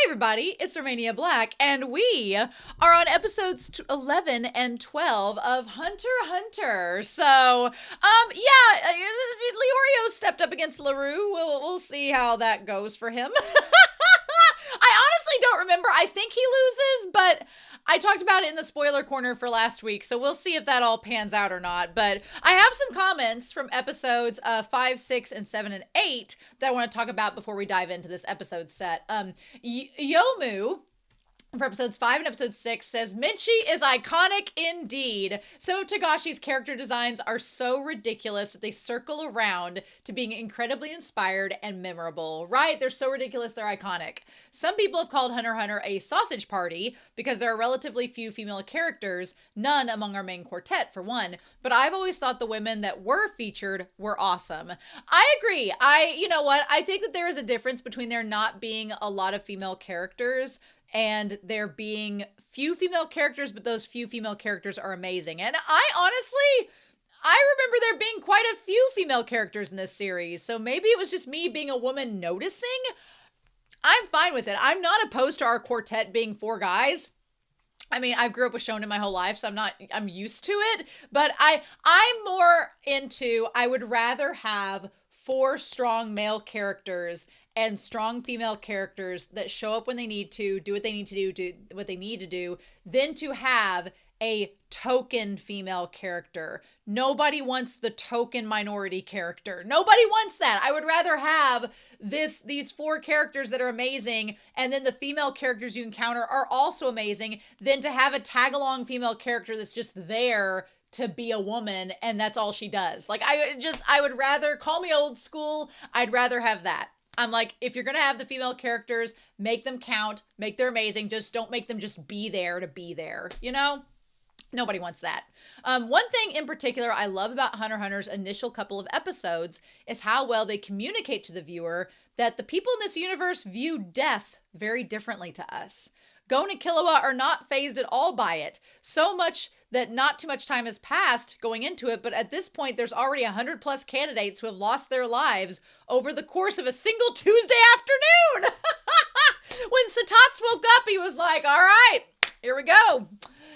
everybody, it's Romania Black, and we are on episodes 11 and 12 of Hunter x Hunter. So, Leorio stepped up against LaRue. We'll see how that goes for him. I honestly don't remember. I think he loses, but I talked about it in the spoiler corner for last week, so we'll see if that all pans out or not. But I have some comments from episodes 5, 6, and 7, and 8 that I want to talk about before we dive into this episode set. Yomu for episodes 5 and episode 6 says, Minchi is iconic indeed. Some of Togashi's character designs are so ridiculous that they circle around to being incredibly inspired and memorable. Right? They're so ridiculous, they're iconic. Some people have called Hunter x Hunter a sausage party because there are relatively few female characters, none among our main quartet for one, but I've always thought the women that were featured were awesome. I agree. You know what? I think that there is a difference between there not being a lot of female characters and there being few female characters, but those few female characters are amazing. And I remember there being quite a few female characters in this series. So maybe it was just me being a woman noticing. I'm fine with it. I'm not opposed to our quartet being 4 guys. I mean, I grew up with shonen my whole life, so I'm used to it. But I'm more into, I would rather have 4 strong male characters and strong female characters that show up when they need to, do what they need to do what they need to do, than to have a token female character. Nobody wants the token minority character. Nobody wants that. I would rather have these 4 characters that are amazing, and then the female characters you encounter are also amazing, than to have a tag-along female character that's just there to be a woman and that's all she does. Like, I would rather, call me old school, I'd rather have that. I'm like, if you're going to have the female characters, make them count, make them amazing. Just don't make them just be there to be there, you know? Nobody wants that. One thing in particular I love about Hunter x Hunter's initial couple of episodes is how well they communicate to the viewer that the people in this universe view death very differently to us. Gon and Killua are not fazed at all by it. So much that not too much time has passed going into it, but at this point, there's already 100+ candidates who have lost their lives over the course of a single Tuesday afternoon. When Satats woke up, he was like, all right, here we go.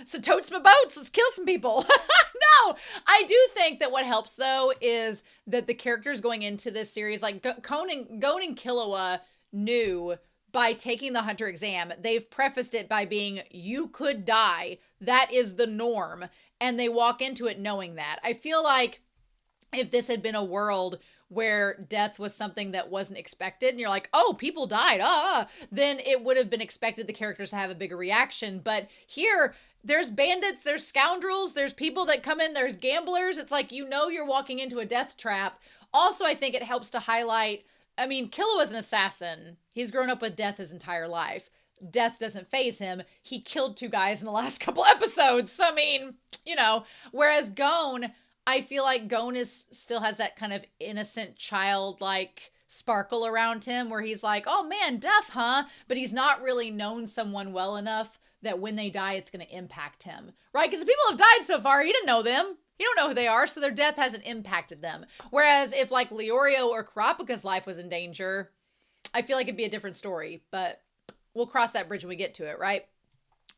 So totes my boats, let's kill some people. No, I do think that what helps, though, is that the characters going into this series, like Gon and Killua knew by taking the Hunter exam, they've prefaced it by being, you could die. That is the norm. And they walk into it knowing that. I feel like if this had been a world where death was something that wasn't expected, and you're like, oh, people died, then it would have been expected the characters to have a bigger reaction. But here, there's bandits, there's scoundrels, there's people that come in, there's gamblers. It's like, you know, you're walking into a death trap. Also, I think it helps to highlight, I mean, Killua's an assassin. He's grown up with death his entire life. Death doesn't faze him. He killed 2 guys in the last couple episodes. So, I mean, you know, whereas Gon, I feel like Gon still has that kind of innocent, childlike sparkle around him where he's like, oh man, death, huh? But he's not really known someone well enough that when they die, it's going to impact him, right? Because the people have died so far, he didn't know them. You don't know who they are, so their death hasn't impacted them. Whereas if like Leorio or Kurapika's life was in danger, I feel like it'd be a different story, but we'll cross that bridge when we get to it, right?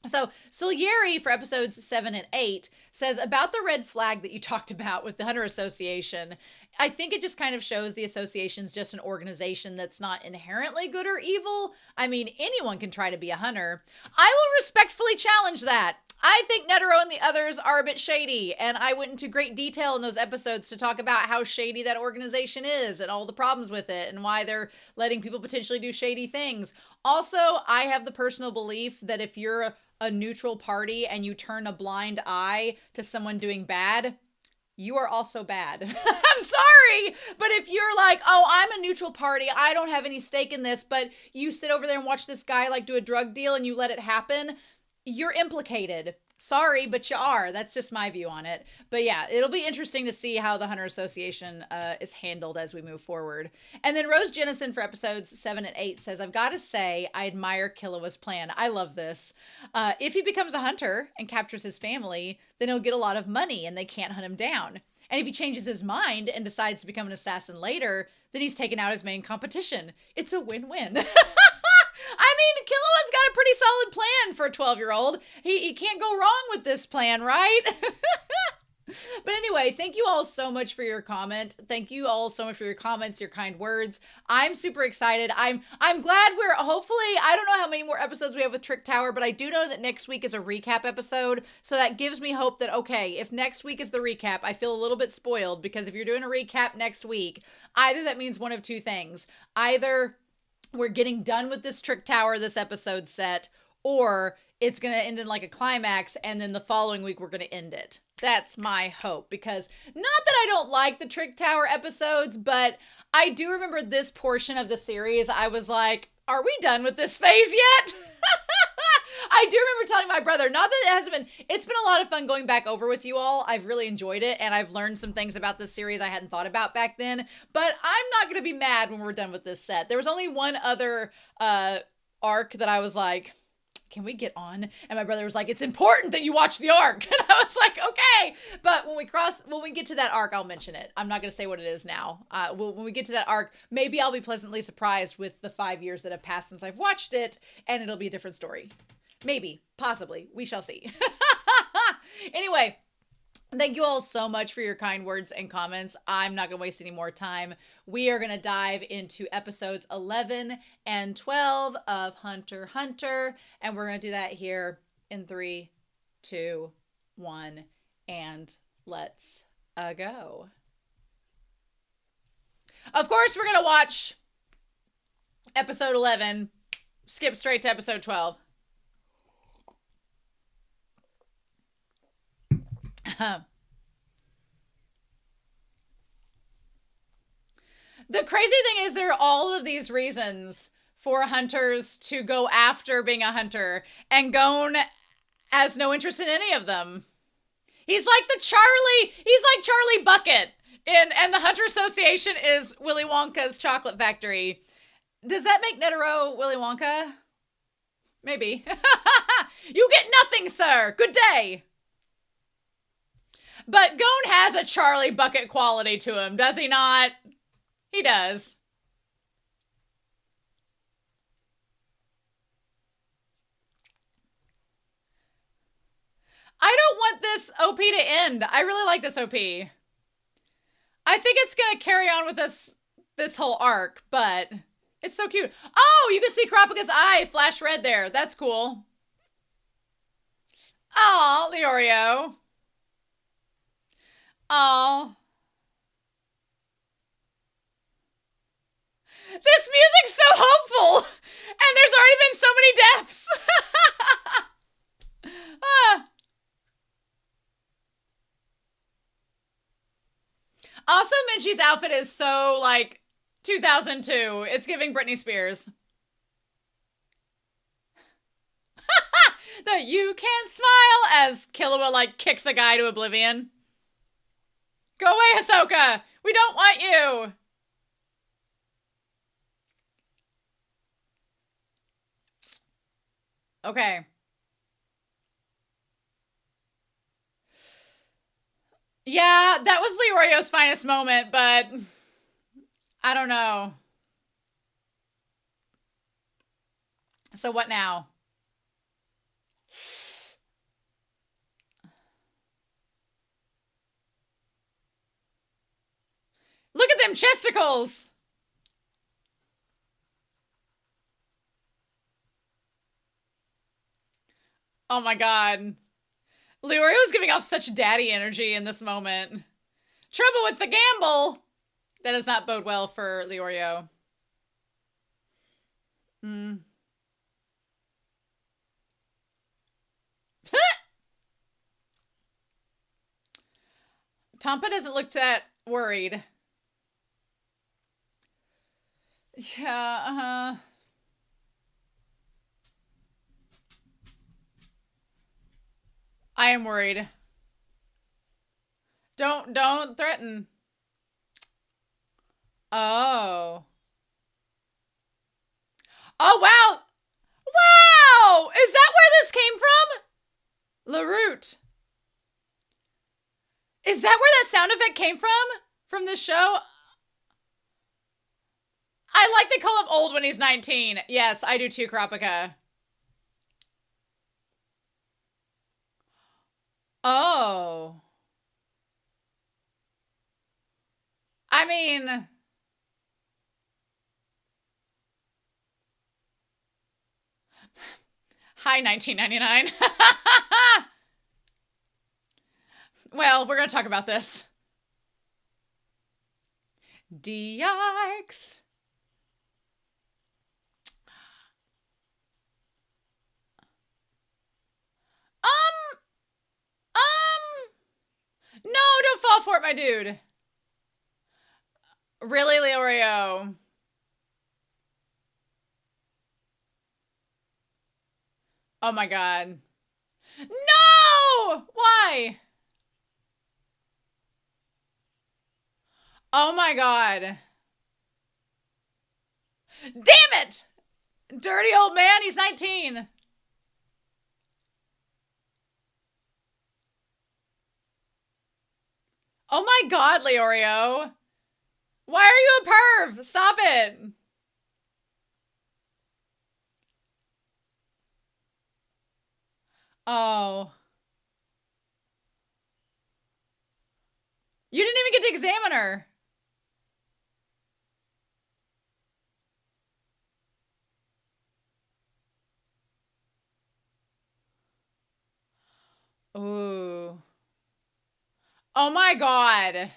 So Salieri for episodes 7 and 8 says about the red flag that you talked about with the Hunter Association. I think it just kind of shows the association's just an organization that's not inherently good or evil. I mean, anyone can try to be a hunter. I will respectfully challenge that. I think Netero and the others are a bit shady, and I went into great detail in those episodes to talk about how shady that organization is and all the problems with it and why they're letting people potentially do shady things. Also, I have the personal belief that if you're a neutral party and you turn a blind eye to someone doing bad, you are also bad. I'm sorry, but if you're like, oh, I'm a neutral party, I don't have any stake in this, but you sit over there and watch this guy like do a drug deal and you let it happen, you're implicated. Sorry, but you are. That's just my view on it. But yeah, it'll be interesting to see how the Hunter Association is handled as we move forward. And then Rose Jennison for episodes 7 and 8 says, I've got to say, I admire Killua's plan. I love this. If he becomes a hunter and captures his family, then he'll get a lot of money and they can't hunt him down. And if he changes his mind and decides to become an assassin later, then he's taken out his main competition. It's a win-win. I mean, Killua plan for a 12-year-old. He can't go wrong with this plan, right? But anyway, thank you all so much for your comment. Thank you all so much for your comments, your kind words. I'm super excited. I'm glad we're hopefully, I don't know how many more episodes we have with Trick Tower, but I do know that next week is a recap episode. So that gives me hope that, okay, if next week is the recap, I feel a little bit spoiled, because if you're doing a recap next week, either that means one of two things. Either we're getting done with this Trick Tower, this episode set, or it's going to end in like a climax, and then the following week we're going to end it. That's my hope, because not that I don't like the Trick Tower episodes, but I do remember this portion of the series. I was like, are we done with this phase yet? I do remember telling my brother, not that it hasn't been, it's been a lot of fun going back over with you all. I've really enjoyed it, and I've learned some things about this series I hadn't thought about back then, but I'm not going to be mad when we're done with this set. There was only one other arc that I was like, can we get on? And my brother was like, it's important that you watch the arc. And I was like, okay. But when we get to that arc, I'll mention it. I'm not going to say what it is now. When we get to that arc, maybe I'll be pleasantly surprised with the 5 years that have passed since I've watched it, and it'll be a different story. Maybe, possibly, we shall see. Anyway, thank you all so much for your kind words and comments. I'm not going to waste any more time. We are going to dive into episodes 11 and 12 of Hunter x Hunter. And we're going to do that here in 3, 2, 1. And let's go. Of course, we're going to watch episode 11. Skip straight to episode 12. The crazy thing is there are all of these reasons for hunters to go after being a hunter, and Gon has no interest in any of them. He's like Charlie Bucket and the Hunter Association is Willy Wonka's chocolate factory. Does that make Netero Willy Wonka? Maybe. You get nothing, sir. Good day. But Gon has a Charlie Bucket quality to him, does he not? He does. I don't want this OP to end. I really like this OP. I think it's going to carry on with this whole arc, but it's so cute. Oh, you can see Kurapika's eye flash red there. That's cool. Aw, Leorio. Aw. This music's so hopeful, and there's already been so many deaths. Also, Minchi's outfit is so, like, 2002. It's giving Britney Spears. The you can't smile as Killua, like, kicks a guy to oblivion. Go away, Hisoka! We don't want you! Okay. Yeah, that was Leorio's finest moment, but I don't know. So what now? Look at them chesticles! Oh my god. Leorio's giving off such daddy energy in this moment. Trouble with the gamble! That does not bode well for Leorio. Tompa doesn't look that worried. Yeah, I am worried. Don't threaten. Oh. Oh, wow. Wow! Is that where this came from? LaRoute. Is that where that sound effect came from? From this show? I like they call him old when he's 19. Yes, I do too, Kurapika. Oh. I mean... Hi, 1999. Well, we're going to talk about this. Yikes. No, don't fall for it, my dude. Really, Leorio? Oh my god. No! Why? Oh my god. Damn it! Dirty old man, he's 19. Oh my god, Leorio. Why are you a perv? Stop it. Oh. You didn't even get to examine her. Ooh. Oh my god.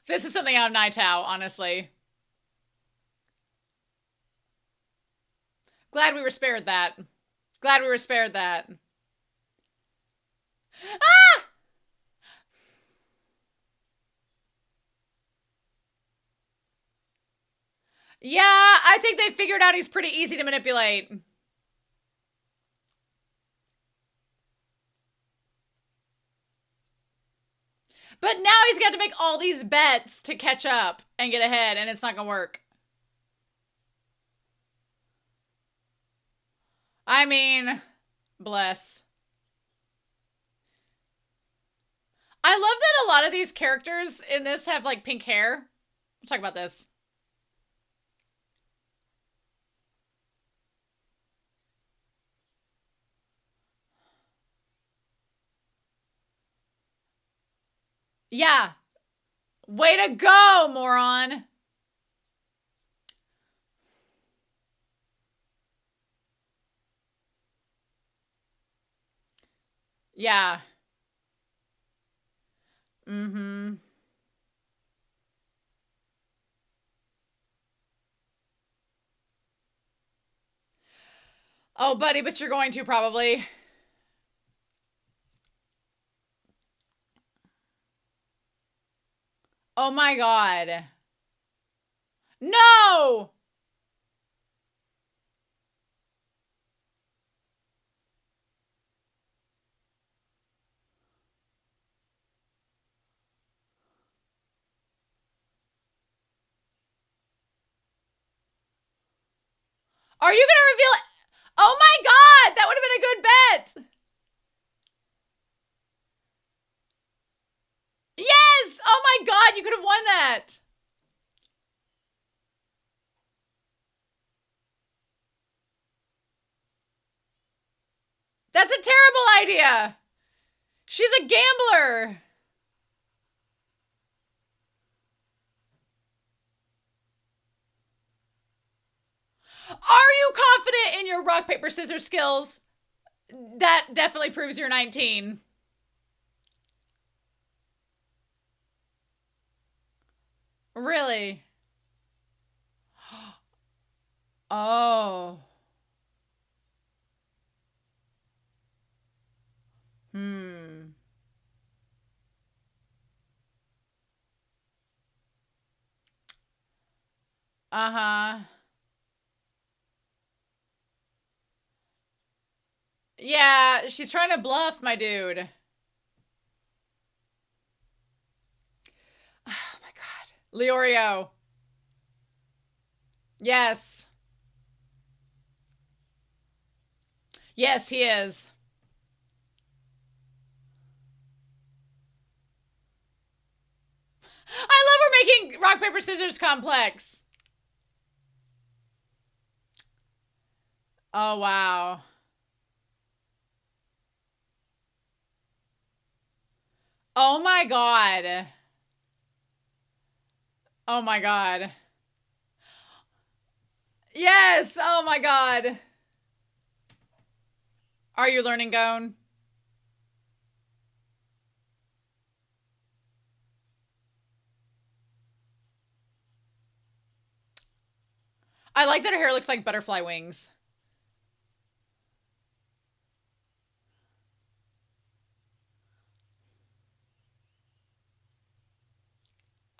This is something out of Nightao, honestly. Glad we were spared that. Glad we were spared that. Ah! Yeah, I think they figured out he's pretty easy to manipulate. But now he's got to make all these bets to catch up and get ahead, and it's not going to work. I mean, bless. I love that a lot of these characters in this have, like, pink hair. We'll talk about this. Yeah. Way to go, moron. Yeah. Mm-hmm. Oh, buddy, but you're going to probably. Oh my god. No! Are you gonna reveal it? Oh my god! That would have been a good bet! Yes! Oh my god, you could have won that! That's a terrible idea! She's a gambler! Are you confident in your rock, paper, scissors skills? That definitely proves you're 19. Really? Oh. Hmm. Uh-huh. Yeah, she's trying to bluff, my dude. Oh my god. Leorio. Yes. Yes, he is. I love her making rock, paper, scissors complex. Oh, wow. Oh my god. Oh my god. Yes! Oh my god. Are you learning Gon? I like that her hair looks like butterfly wings.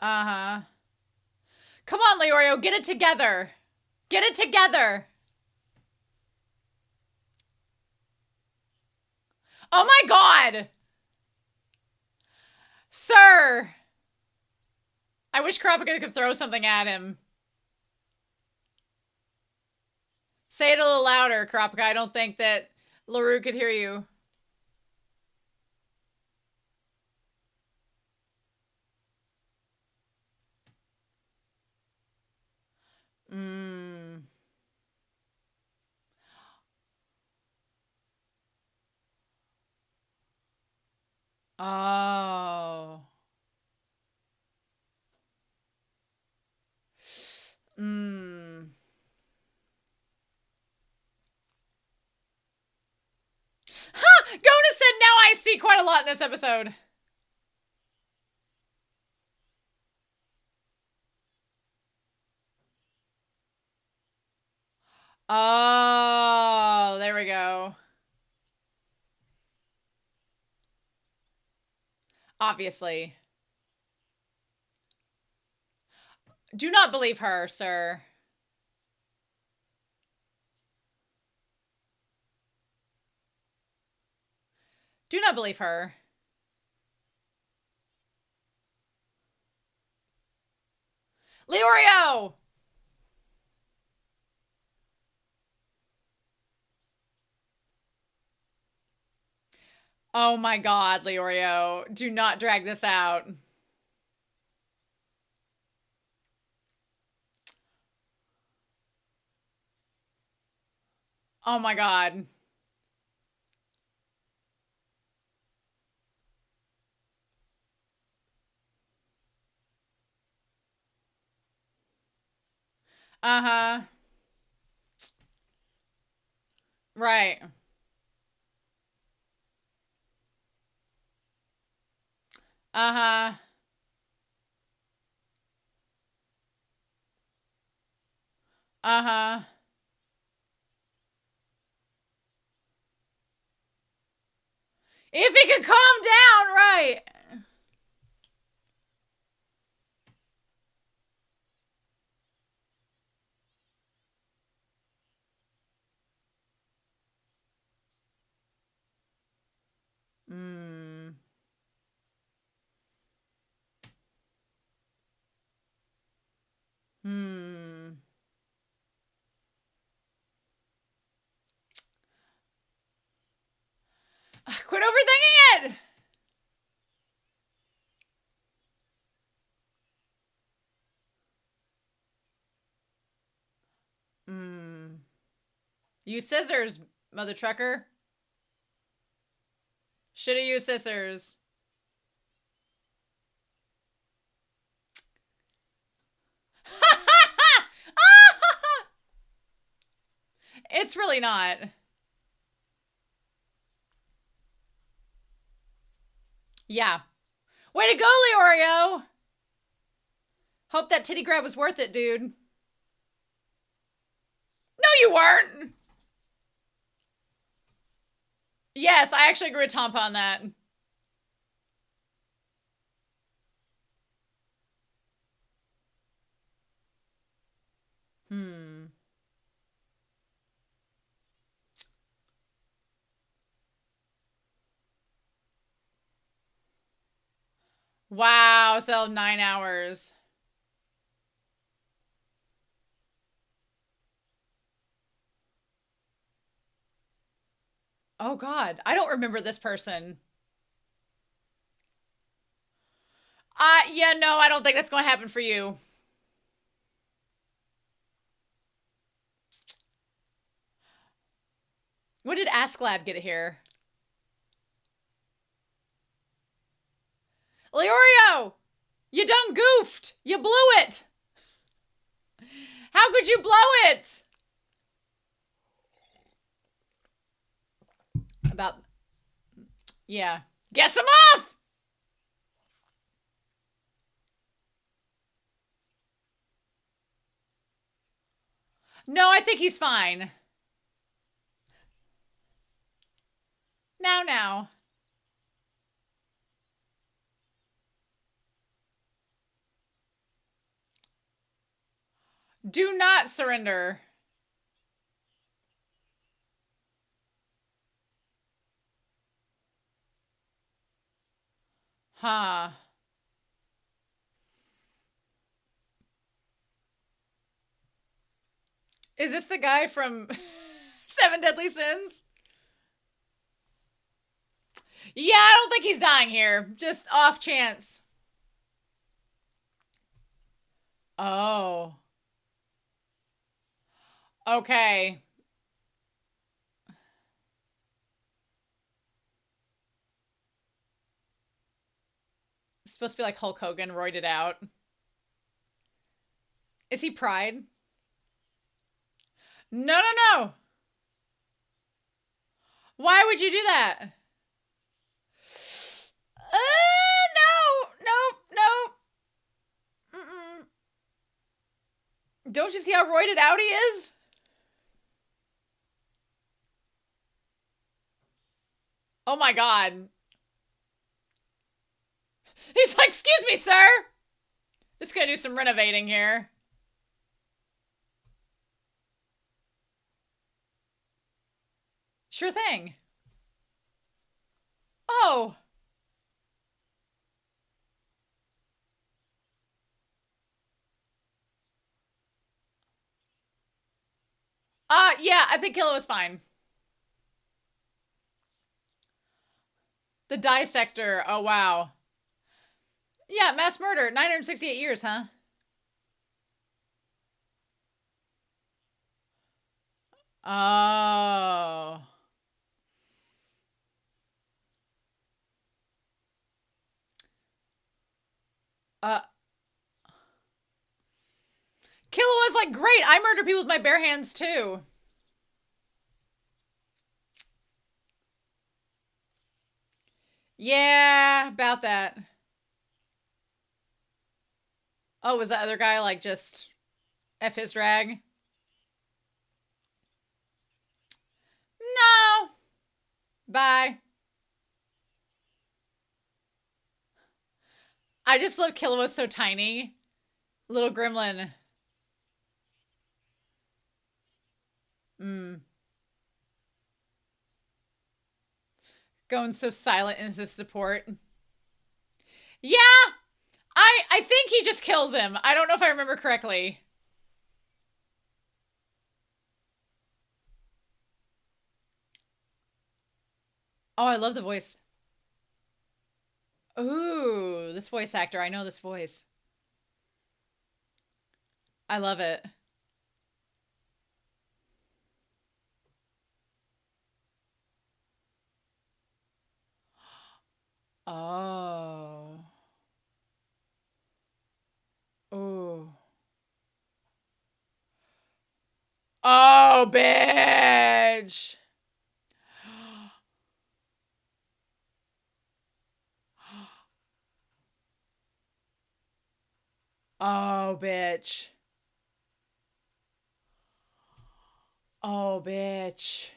Uh-huh. Come on, Leorio, get it together. Get it together. Oh my god! Sir! I wish Kurapika could throw something at him. Say it a little louder, Kurapika. I don't think that LaRue could hear you. Mmm. Oh. Mmm. Ha! Gona said now I see quite a lot in this episode. Oh, there we go. Obviously. Do not believe her, sir. Do not believe her. Leorio! Oh my god, Leorio. Do not drag this out. Oh my god. Uh-huh. Right. Uh-huh. Uh-huh. If he could calm down, right. Hmm. Hmm. Quit overthinking it! Hmm. Use scissors, mother trucker. Shoulda used scissors. It's really not. Yeah. Way to go, Leorio! Hope that titty grab was worth it, dude. No, you weren't! Yes, I actually agree with Tompa on that. Hmm. Wow, so 9 hours. Oh god, I don't remember this person. Yeah, no, I don't think that's going to happen for you. When did Asklad get here? Leorio! You done goofed! You blew it! How could you blow it? About... Yeah. Guess him off! No, I think he's fine. Now. Do not surrender. Huh. Is this the guy from Seven Deadly Sins? Yeah, I don't think he's dying here. Just off chance. Oh. Okay. It's supposed to be like Hulk Hogan, roided out. Is he Pride? No. Why would you do that? No. Mm-mm. Don't you see how roided out he is? Oh my god. He's like, excuse me, sir. Just gonna do some renovating here. Sure thing. Oh. Yeah, I think Killua was fine. The dissector. Oh, wow. Yeah, mass murder. 968 years, huh? Oh. Killua's like, great, I murder people with my bare hands too. Yeah, about that. Oh, was that other guy like just F his drag? No. Bye. I just love Killua so tiny. Little gremlin. Going so silent in his support. Yeah, I think he just kills him. I don't know if I remember correctly. Oh, I love the voice. Ooh, this voice actor. I know this voice. I love it. Oh. Ooh. Oh, bitch. Oh, bitch. Oh, bitch.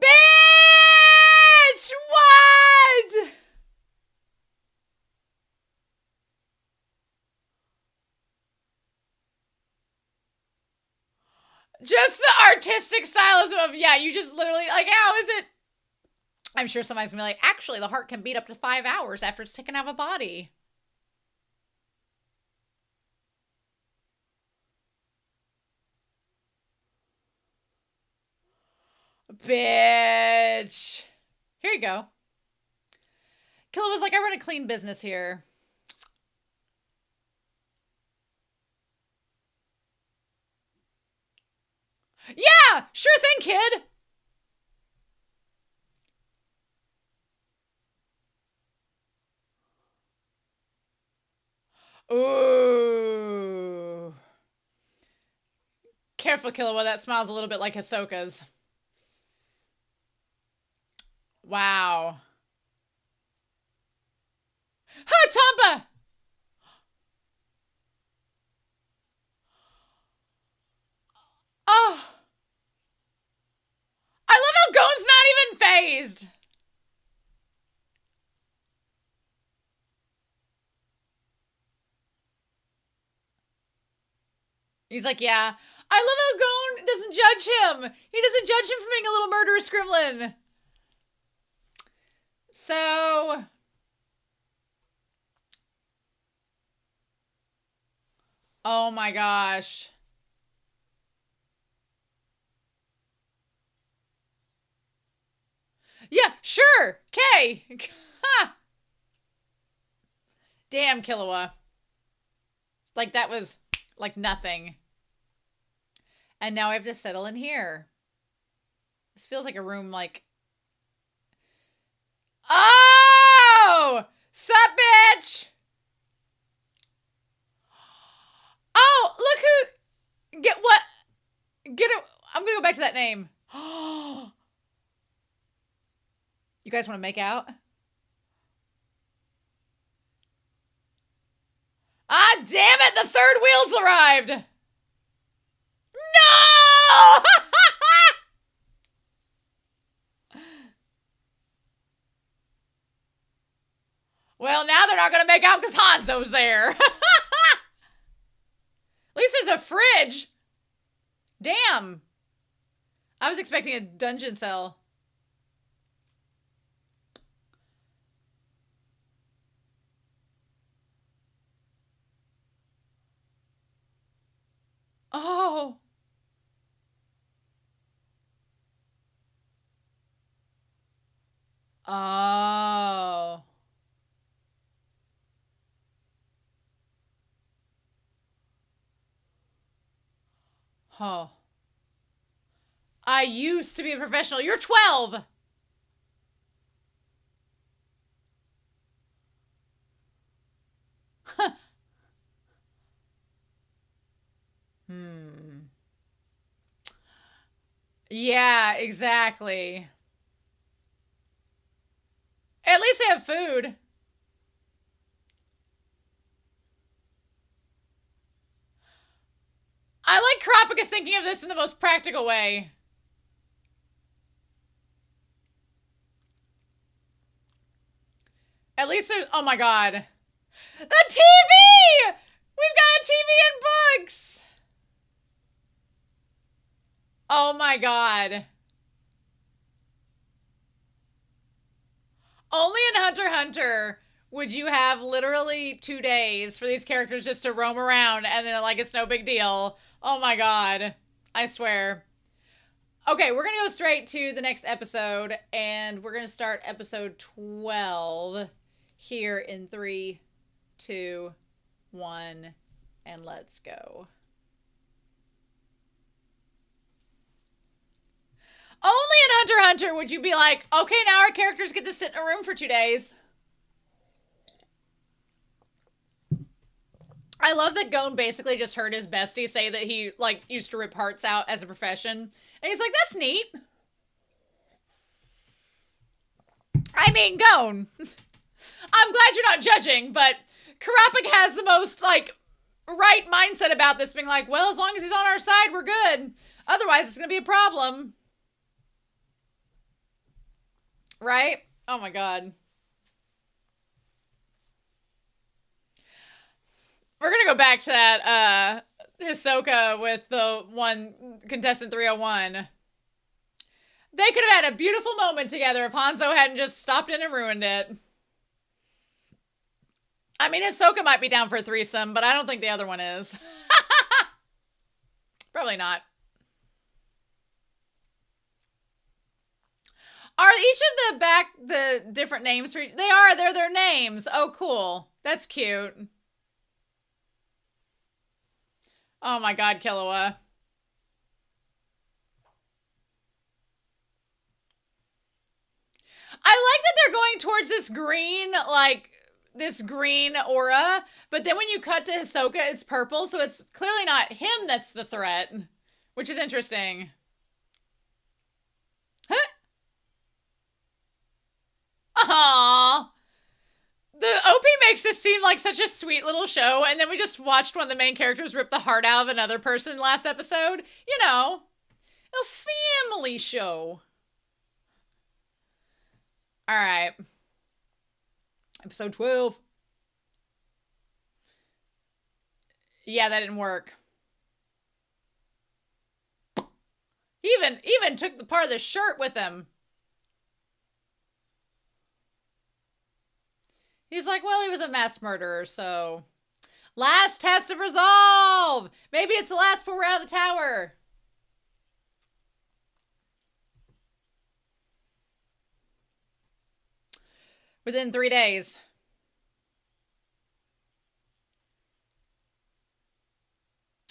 Bitch! What? Just the artistic stylism of, yeah, you just literally, like, how is it? I'm sure somebody's gonna be like, actually, the heart can beat up to 5 hours after it's taken out of a body. Bitch. Here you go. Killua was like, I run a clean business here. Yeah, sure thing, kid. Ooh. Careful, Killua. That smile's a little bit like Hisoka's. Wow. Ha, Tomba! Oh. I love how Gon's not even phased. He's like, yeah. I love how Gon doesn't judge him. He doesn't judge him for being a little murderous gremlin. So... oh my gosh. Yeah, sure. Okay. Damn, Killua. Like, that was, like, nothing. And now I have to settle in here. This feels like a room, like... oh! Sup, bitch! Oh, look who... get what? Get it... I'm gonna go back to that name. You guys want to make out? Ah, damn it! The third wheel's arrived! No! Well, now they're not going to make out because Hanzo's there. At least there's a fridge. Damn. I was expecting a dungeon cell. Oh. Oh. Oh. I used to be a professional. You're 12. Yeah, exactly. At least they have food. I like Kurapika's thinking of this in the most practical way. At least there's... oh my god. The TV! We've got a TV and books! Oh my god. Only in Hunter x Hunter would you have literally 2 days for these characters just to roam around and then like it's no big deal. Oh my god. I swear. Okay, we're going to go straight to the next episode and we're going to start episode 12 here in 3, 2, 1, and let's go. Only in Hunter x Hunter would you be like, okay, now our characters get to sit in a room for 2 days. I love that Gon basically just heard his bestie say that he, like, used to rip hearts out as a profession. And he's like, that's neat. I mean, Gon. I'm glad you're not judging, but Kurapika has the most, like, right mindset about this, being like, well, as long as he's on our side, we're good. Otherwise, it's going to be a problem. Right? Oh my god. We're gonna go back to that, Hisoka with the one contestant 301. They could have had a beautiful moment together if Hanzo hadn't just stopped in and ruined it. I mean, Hisoka might be down for a threesome, but I don't think the other one is. Probably not. Are each of the different names for they are, they're their names. Oh, cool. That's cute. Oh my god, Killua. I like that they're going towards this green, like, this green aura, but then when you cut to Hisoka, it's purple, so it's clearly not him that's the threat, which is interesting. Huh? Aww. The OP makes this seem like such a sweet little show, and then we just watched one of the main characters rip the heart out of another person last episode. You know, a family show. All right. Episode 12. Yeah, that didn't work. He even took the part of the shirt with him. He's like, well, he was a mass murderer, so... Last test of resolve! Maybe it's the last before we're out of the tower. Within 3 days.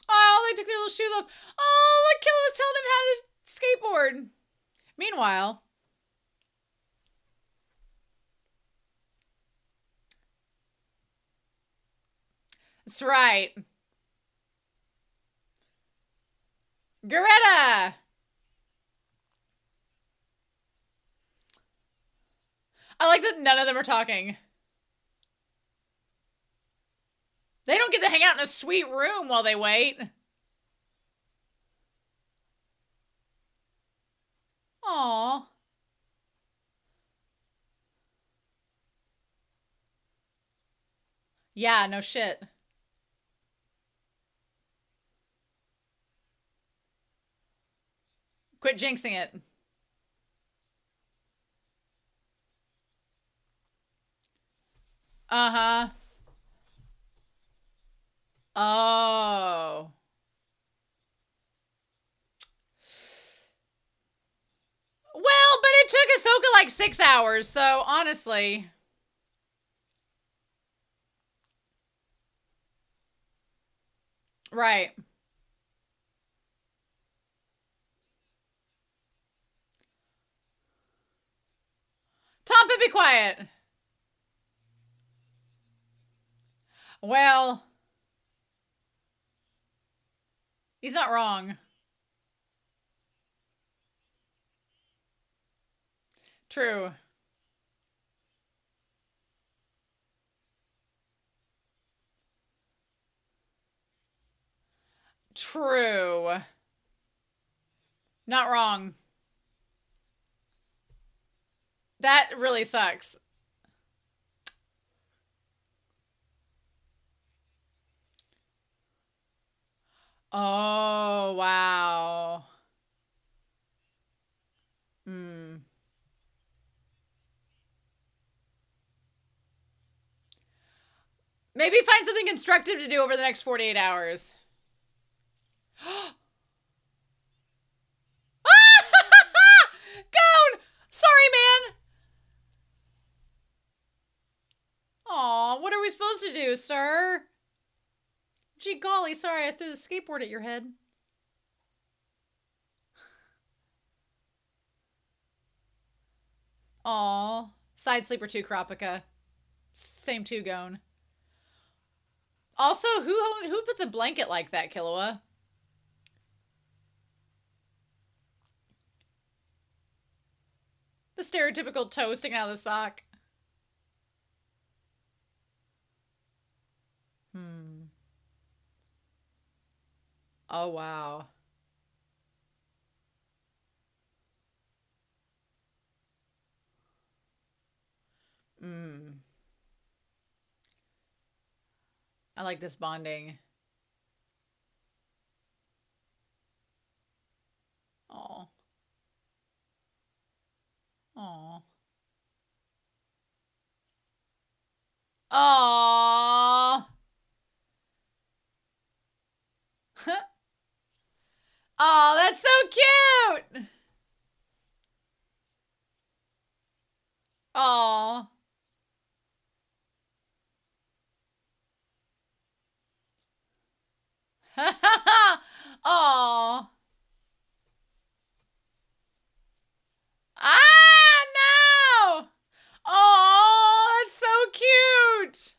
Oh, they took their little shoes off. Oh, look, Killua was telling him how to skateboard. Meanwhile... That's right. Greta! I like that none of them are talking. They don't get to hang out in a sweet room while they wait. Aww. Yeah, no shit. Quit jinxing it. Uh-huh. Oh. Well, but it took Ahsoka like 6 hours, so honestly. Right. Tompa, be quiet. Well, he's not wrong. True. True. Not wrong. That really sucks. Oh, wow. Hmm. Maybe find something constructive to do over the next 48 hours. Gon! Sorry, man. Aw, what are we supposed to do, sir? Gee golly, sorry I threw the skateboard at your head. Aw. Side sleeper 2, Kurapika. Same 2, Gon. Also, who puts a blanket like that, Killua? The stereotypical toe sticking out of the sock. Oh, wow. I like this bonding. Aw. Aw. Aww. Oh, that's so cute. Aw. Aw. Ah, no! Oh, that's so cute.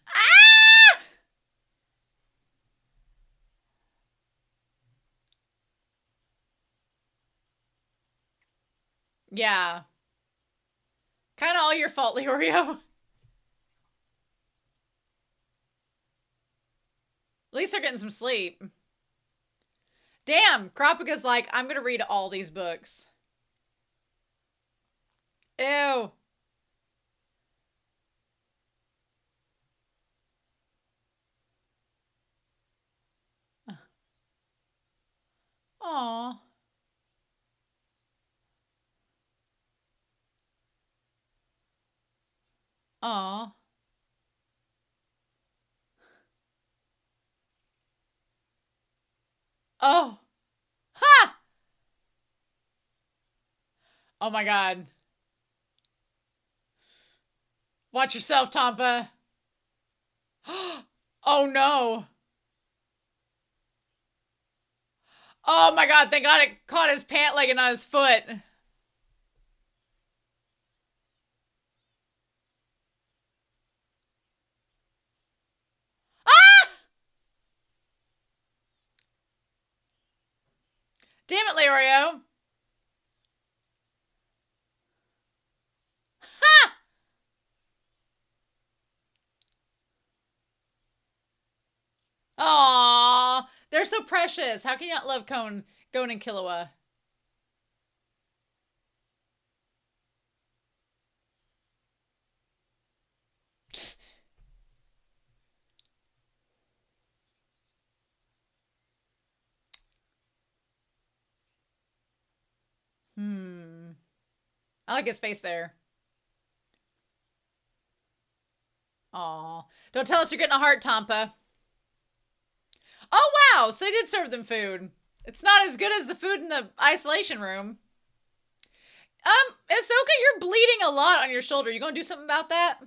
Ah! Yeah. Kind of all your fault, Leorio. At least they're getting some sleep. Damn, Kropika's like, I'm gonna read all these books. Ew. Aw. Aw. Oh. Ha! Oh my god. Watch yourself, Tampa. Oh no. Oh my god, thank god it caught his pant leg and not his foot. Ah! Damn it, Leorio. Ha! Aww. They're so precious. How can you not love Gon and Killua? Hmm. I like his face there. Aw. Don't tell us you're getting a heart, Tampa. Oh, wow. So they did serve them food. It's not as good as the food in the isolation room. Ahsoka, you're bleeding a lot on your shoulder. You gonna do something about that?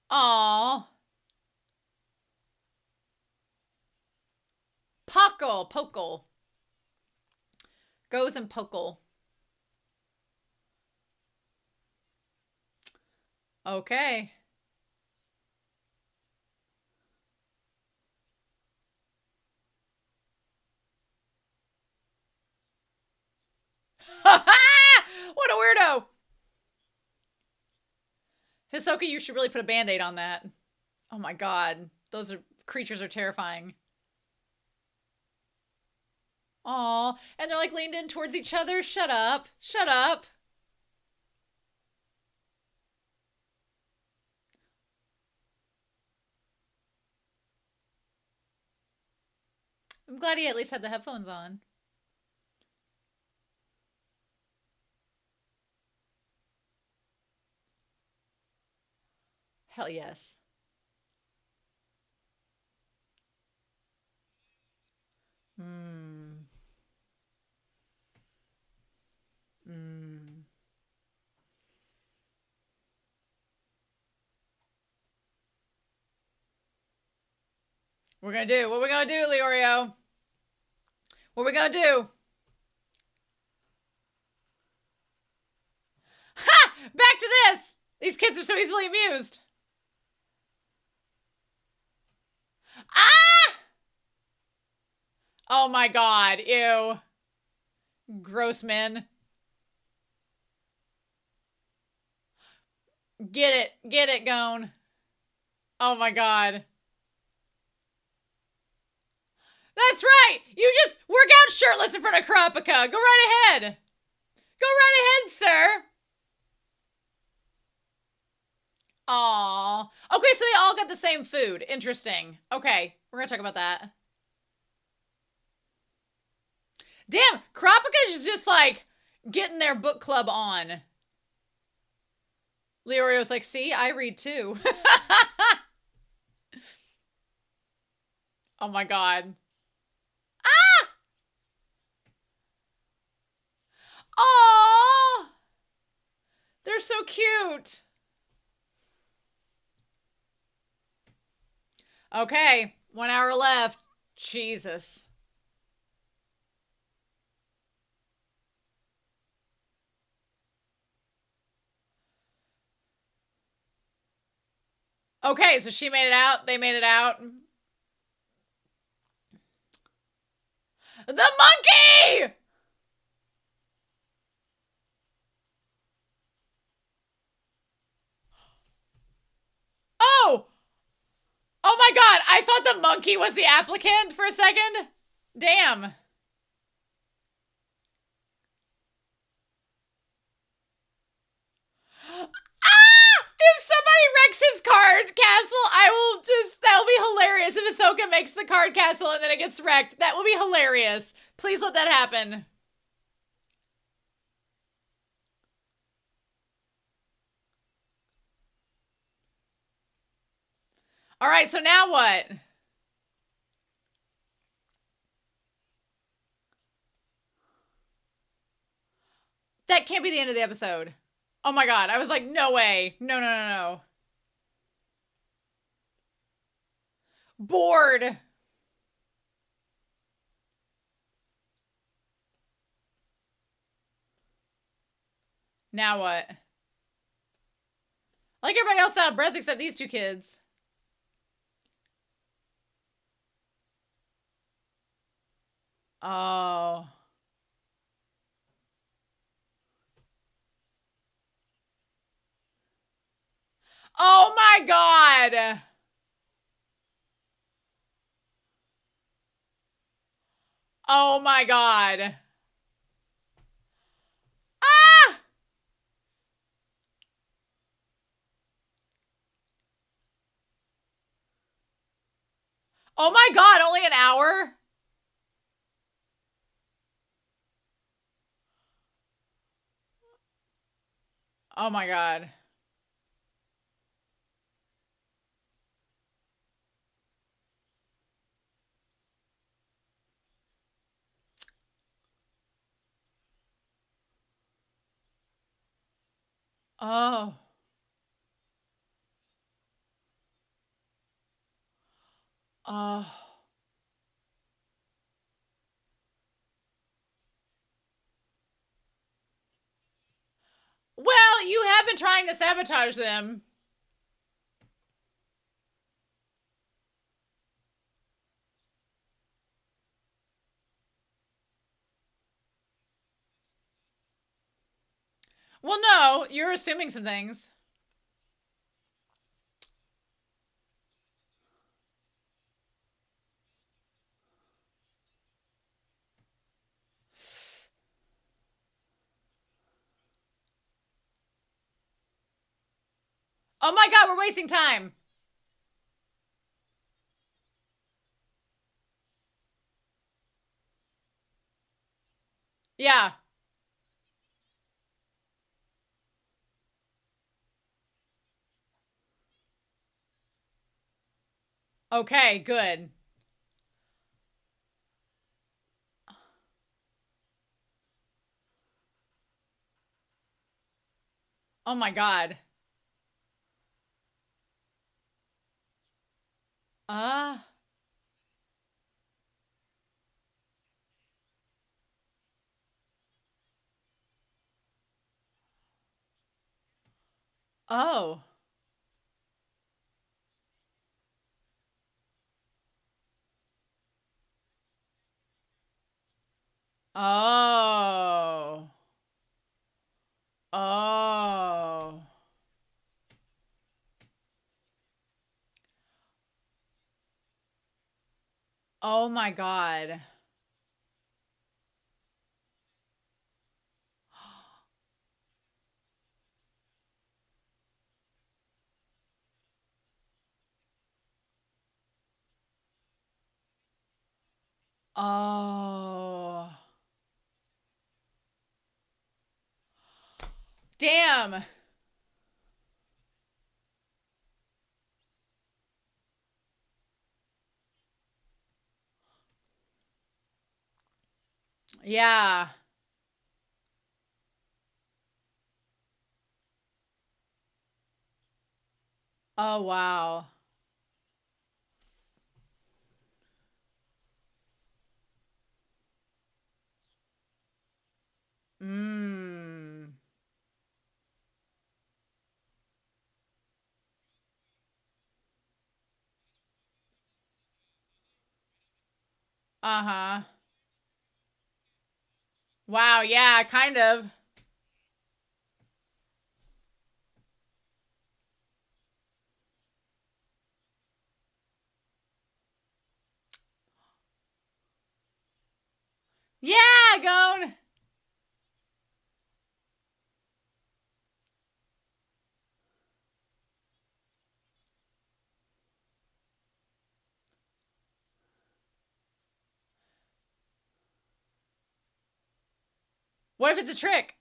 Aw. Pokle. Goes and Pokle. Okay. What a weirdo. Hisoka, you should really put a band-aid on that. Oh my god. Those creatures are terrifying. Aw. And they're like leaned in towards each other. Shut up. Shut up. I'm glad he at least had the headphones on. Hell yes. Hmm. Hmm. We're gonna do. What are we gonna do, Leorio? What are we gonna do? Ha! Back to this! These kids are so easily amused. Ah! Oh my god. Ew. Gross men. Get it. Get it, Gon. Oh my god. That's right! You just work out shirtless in front of Kurapika. Go right ahead. Go right ahead, sir. Aww. Okay, so they all got the same food. Interesting. Okay, we're gonna talk about that. Damn, Kurapika is just like getting their book club on. Leorio's like, see, I read too. Oh my god. Ah! Aww! They're so cute. Okay, 1 hour left. Jesus. Okay, so she made it out. They made it out. The monkey! Oh! Oh my god, I thought the monkey was the applicant for a second. Damn. Ah! If somebody wrecks his card castle, that'll be hilarious. If Ahsoka makes the card castle and then it gets wrecked, that will be hilarious. Please let that happen. All right, so now what? That can't be the end of the episode. Oh my god, I was like, no way. No, no, no, no. Bored. Now what? Like everybody else out of breath except these two kids. Oh. Oh my god. Oh my god. Ah! Oh my god, only an hour? Oh my god. Oh. Oh. Well, you have been trying to sabotage them. Well, no, you're assuming some things. Oh my god, we're wasting time. Yeah. Okay, good. Oh my god. Uh. Oh. Oh. Oh. Oh my god. Oh. Damn. Yeah. Oh, wow. Mmm. Uh-huh. Wow, yeah, kind of. Yeah, Gon. What if it's a trick?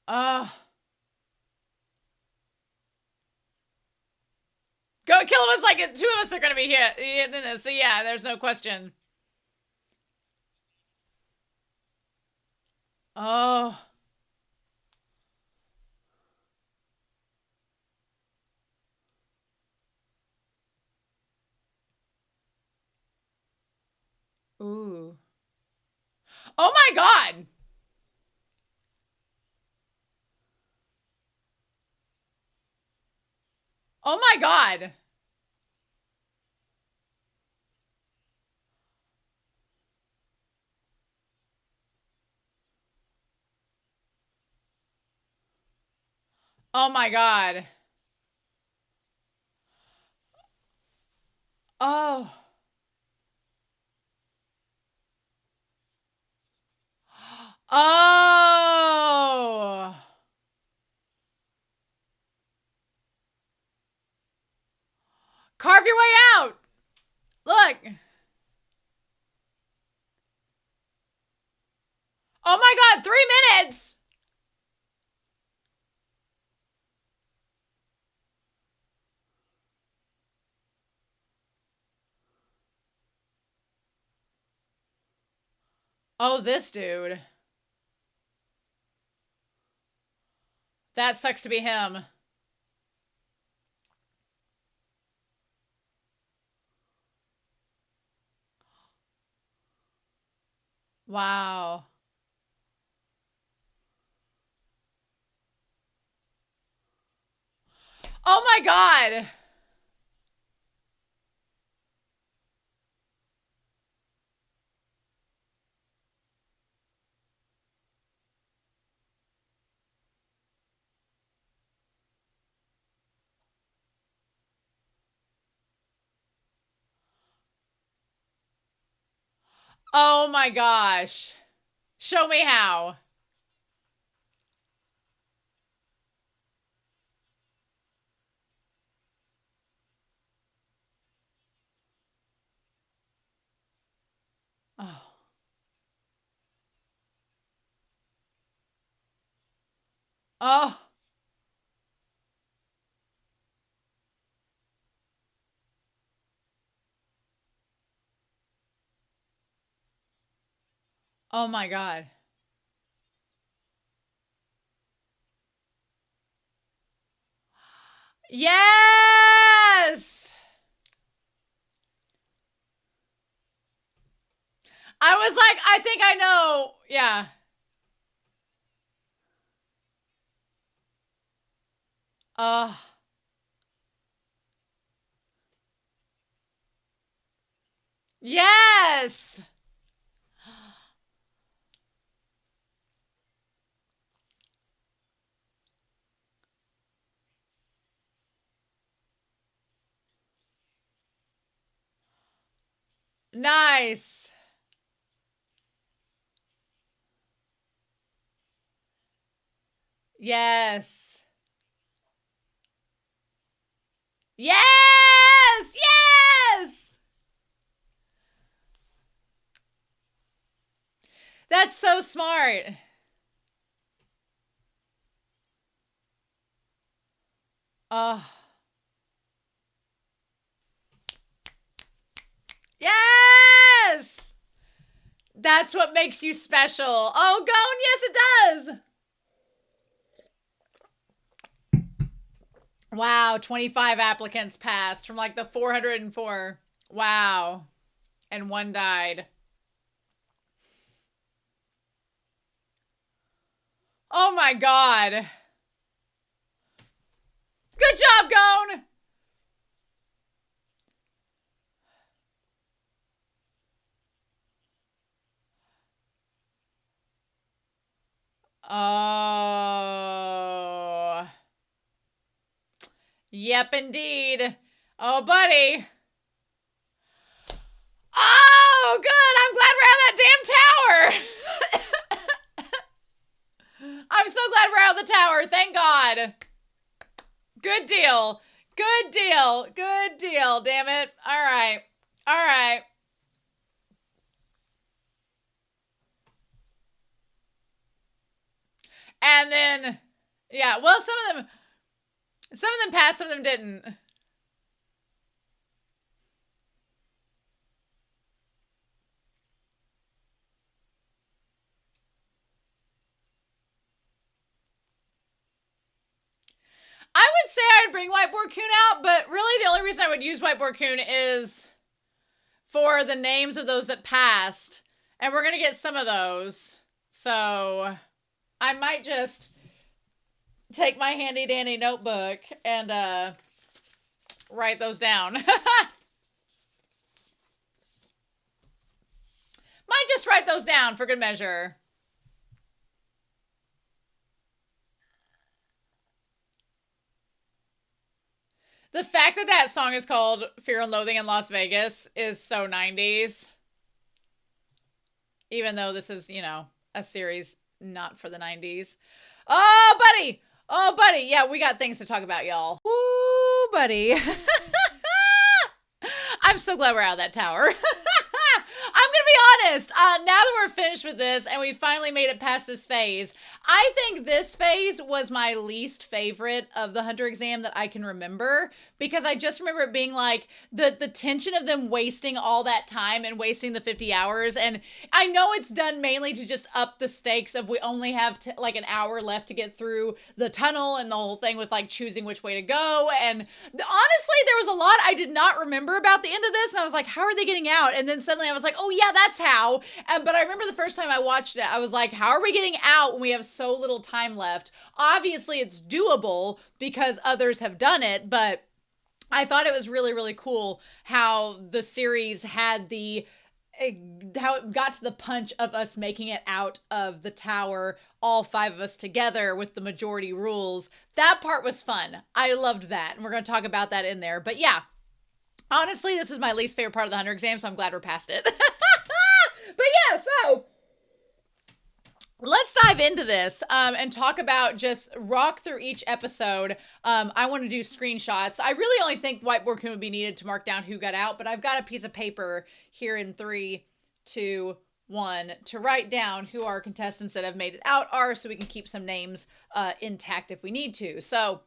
Oh. Go kill him was like, two of us are gonna be here in this, so yeah, there's no question. Oh. Ooh. Oh my god. Oh my god. Oh my god. Oh. Oh. Carve your way out. Look. Oh my god, 3 minutes. Oh, this dude. That sucks to be him. Wow. Oh my god. Oh my gosh. Show me how. Oh. Oh. Oh my god. Yes! I was like, I think I know. Yeah. Uh, yes! Nice. Yes. Yes! Yes! That's so smart. Oh. Yes! That's what makes you special. Oh, Gon, yes it does. Wow, 25 applicants passed from like the 404. Wow. And one died. Oh my God. Good job, Gon. Oh. Yep, indeed. Oh, buddy. Oh, good. I'm glad we're out of that damn tower. I'm so glad we're out of the tower. Thank God. Good deal. Good deal. Good deal. Damn it. All right. All right. And then, yeah, well, some of them passed, some of them didn't. I would say I'd bring Whiteboard Coon out, but really the only reason I would use Whiteboard Coon is for the names of those that passed. And we're going to get some of those. So I might just take my handy dandy notebook and write those down. Might just write those down for good measure. The fact that that song is called Fear and Loathing in Las Vegas is so 90s. Even though this is, you know, a series not for the 90s. Oh, buddy! Oh, buddy! Yeah, we got things to talk about, y'all. Woo, buddy. I'm so glad we're out of that tower. I'm gonna be honest, now that we're finished with this and we finally made it past this phase, I think this phase was my least favorite of the Hunter exam that I can remember, because I just remember it being like the tension of them wasting all that time and wasting the 50 hours. And I know it's done mainly to just up the stakes of we only have like an hour left to get through the tunnel and the whole thing with like choosing which way to go. And honestly, there was a lot I did not remember about the end of this. And I was like, how are they getting out? And then suddenly I was like, oh yeah, that's how. But I remember the first time I watched it, I was like, how are we getting out when we have so little time left? Obviously it's doable because others have done it, but I thought it was really, really cool how the series had how it got to the punch of us making it out of the tower, all 5 of us together with the majority rules. That part was fun. I loved that. And we're going to talk about that in there. But yeah, honestly, this is my least favorite part of the Hunter exam, so I'm glad we're past it. But yeah, so let's dive into this and talk about just rock through each episode. I want to do screenshots. I really only think Whiteboard Coon would be needed to mark down who got out, but I've got a piece of paper here in 3, 2, 1 to write down who our contestants that have made it out are, so we can keep some names intact if we need to. So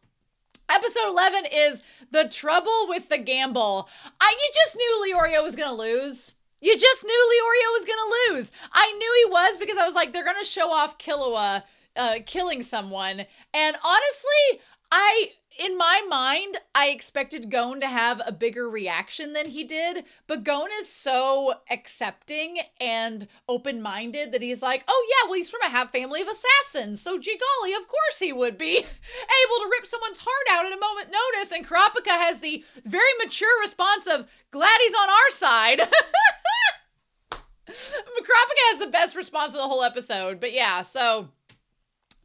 episode 11 is The Trouble with the Gamble. You just knew Leorio was going to lose. You just knew Leorio was going to lose. I knew he was because I was like, they're going to show off Killua killing someone. And honestly, in my mind, I expected Gon to have a bigger reaction than he did. But Gon is so accepting and open-minded that he's like, oh yeah, well, he's from a family of assassins. So gee golly, of course he would be able to rip someone's heart out at a moment notice. And Kurapika has the very mature response of, glad he's on our side. Kurapika has the best response of the whole episode. But yeah, so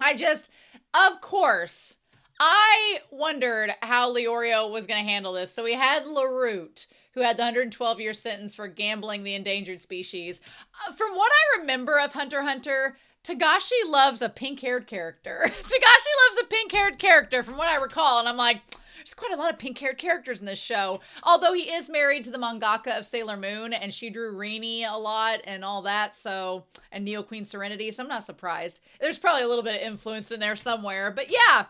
of course, I wondered how Leorio was going to handle this. So we had Larute, who had the 112-year sentence for gambling the endangered species. From what I remember of Hunter x Hunter, Togashi loves a pink-haired character. Togashi loves a pink-haired character, from what I recall. And I'm like, there's quite a lot of pink-haired characters in this show. Although he is married to the mangaka of Sailor Moon, and she drew Rini a lot and all that, so, and Neo Queen Serenity, so I'm not surprised. There's probably a little bit of influence in there somewhere, but yeah.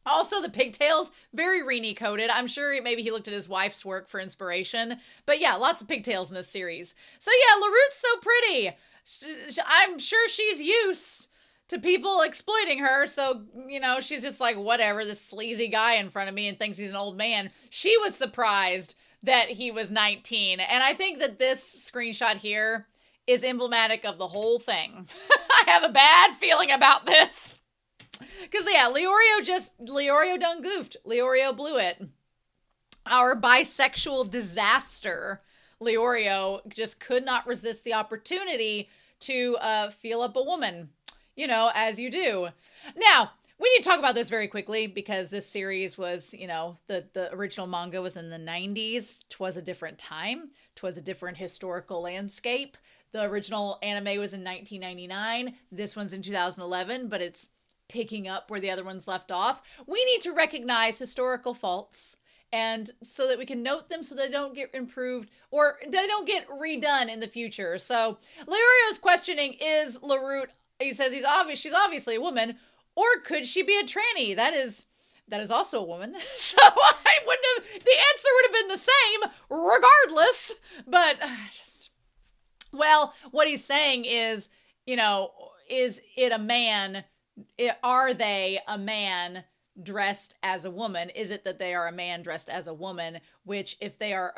Also, the pigtails, very Rini coded. I'm sure maybe he looked at his wife's work for inspiration. But yeah, lots of pigtails in this series. So yeah, LaRute's so pretty. I'm sure she's used to people exploiting her. So, she's just like, whatever, this sleazy guy in front of me and thinks he's an old man. She was surprised that he was 19. And I think that this screenshot here is emblematic of the whole thing. I have a bad feeling about this. Because, yeah, Leorio done goofed. Leorio blew it. Our bisexual disaster, Leorio, just could not resist the opportunity to feel up a woman, as you do. Now, we need to talk about this very quickly because this series was, the original manga was in the 90s. 'Twas a different time. 'Twas a different historical landscape. The original anime was in 1999. This one's in 2011, but it's picking up where the other ones left off. We need to recognize historical faults and so that we can note them so they don't get improved or they don't get redone in the future. So Leorio's questioning is LaRute, he says she's obviously a woman, or could she be a tranny? That is also a woman. So the answer would have been the same regardless, but what he's saying is, is it a man? Are they a man dressed as a woman? Is it that they are a man dressed as a woman? Which, if they are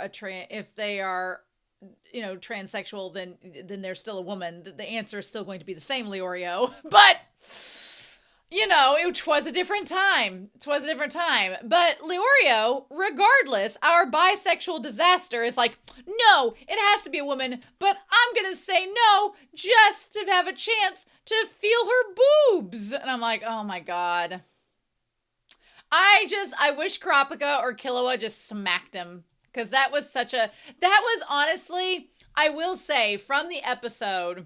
transsexual, then they're still a woman. The answer is still going to be the same, Leorio. But it was a different time. But Leorio, regardless, our bisexual disaster is like, no, it has to be a woman, but I'm going to say no just to have a chance to feel her boobs. And I'm like, oh my God. I wish Kurapika or Killua just smacked him. Because that was honestly, I will say, from the episode,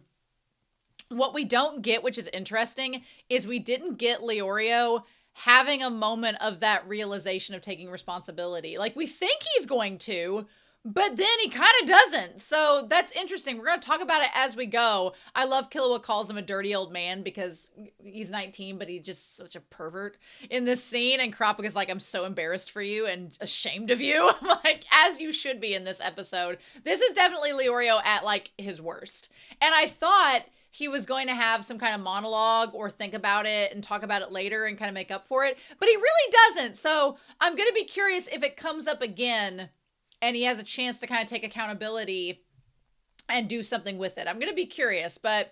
what we don't get, which is interesting, is we didn't get Leorio having a moment of that realization of taking responsibility. Like, we think he's going to, but then he kind of doesn't. So that's interesting. We're going to talk about it as we go. I love Killua calls him a dirty old man because he's 19, but he's just such a pervert in this scene. And Kurapika's like, I'm so embarrassed for you and ashamed of you. Like, as you should be in this episode. This is definitely Leorio at, like, his worst. And I thought he was going to have some kind of monologue or think about it and talk about it later and kind of make up for it. But he really doesn't. So I'm going to be curious if it comes up again and he has a chance to kind of take accountability and do something with it. I'm going to be curious, but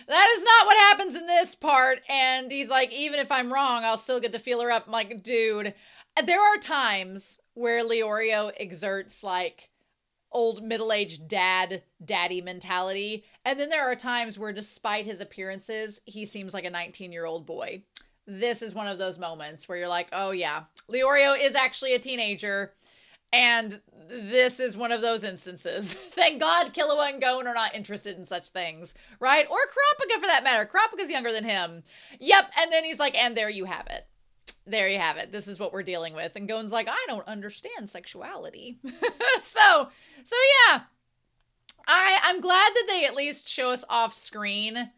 that is not what happens in this part. And he's like, even if I'm wrong, I'll still get to feel her up. I'm like, dude, there are times where Leorio exerts like old middle-aged daddy mentality. And then there are times where, despite his appearances, he seems like a 19-year-old boy. This is one of those moments where you're like, oh yeah, Leorio is actually a teenager. And this is one of those instances. Thank God Killua and Gon are not interested in such things, right? Or Kurapika, for that matter. Kurapika's younger than him. Yep, and then he's like, and there you have it. There you have it. This is what we're dealing with. And Gon's like, I don't understand sexuality. So yeah. I'm glad that they at least show us off-screen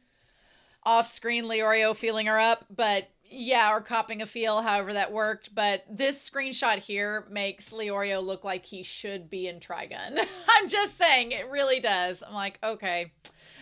Leorio feeling her up, but yeah, or copping a feel, however that worked. But this screenshot here makes Leorio look like he should be in Trigun. I'm just saying, it really does. I'm like, okay.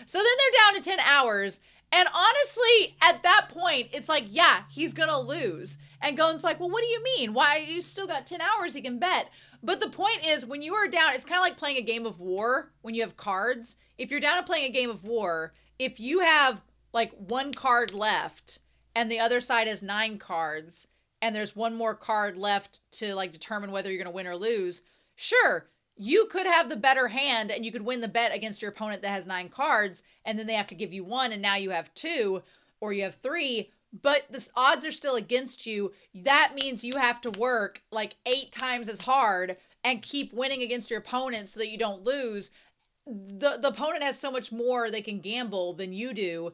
So then they're down to 10 hours. And honestly, at that point, it's like, yeah, he's gonna lose. And Gon's like, well, what do you mean? Why, you still got 10 hours he can bet. But the point is, when you are down, it's kind of like playing a game of war when you have cards. If you're down to playing a game of war, if you have like one card left and the other side has 9 cards and there's one more card left to like determine whether you're going to win or lose, sure, you could have the better hand and you could win the bet against your opponent that has 9 cards, and then they have to give you 1 and now you have 2 or you have 3, but the odds are still against you. That means you have to work like 8 times as hard and keep winning against your opponent so that you don't lose. The opponent has so much more they can gamble than you do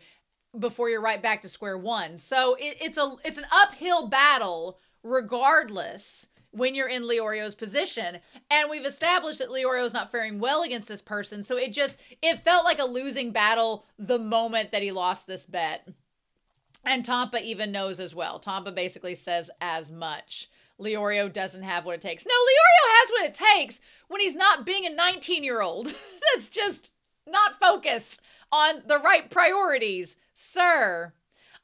before you're right back to square one. So it's an uphill battle regardless when you're in Leorio's position. And we've established that Leorio's not faring well against this person. So it felt like a losing battle the moment that he lost this bet. And Tampa even knows as well. Tampa basically says as much. Leorio doesn't have what it takes. No, Leorio has what it takes when he's not being a 19-year-old. That's just not focused on the right priorities, sir.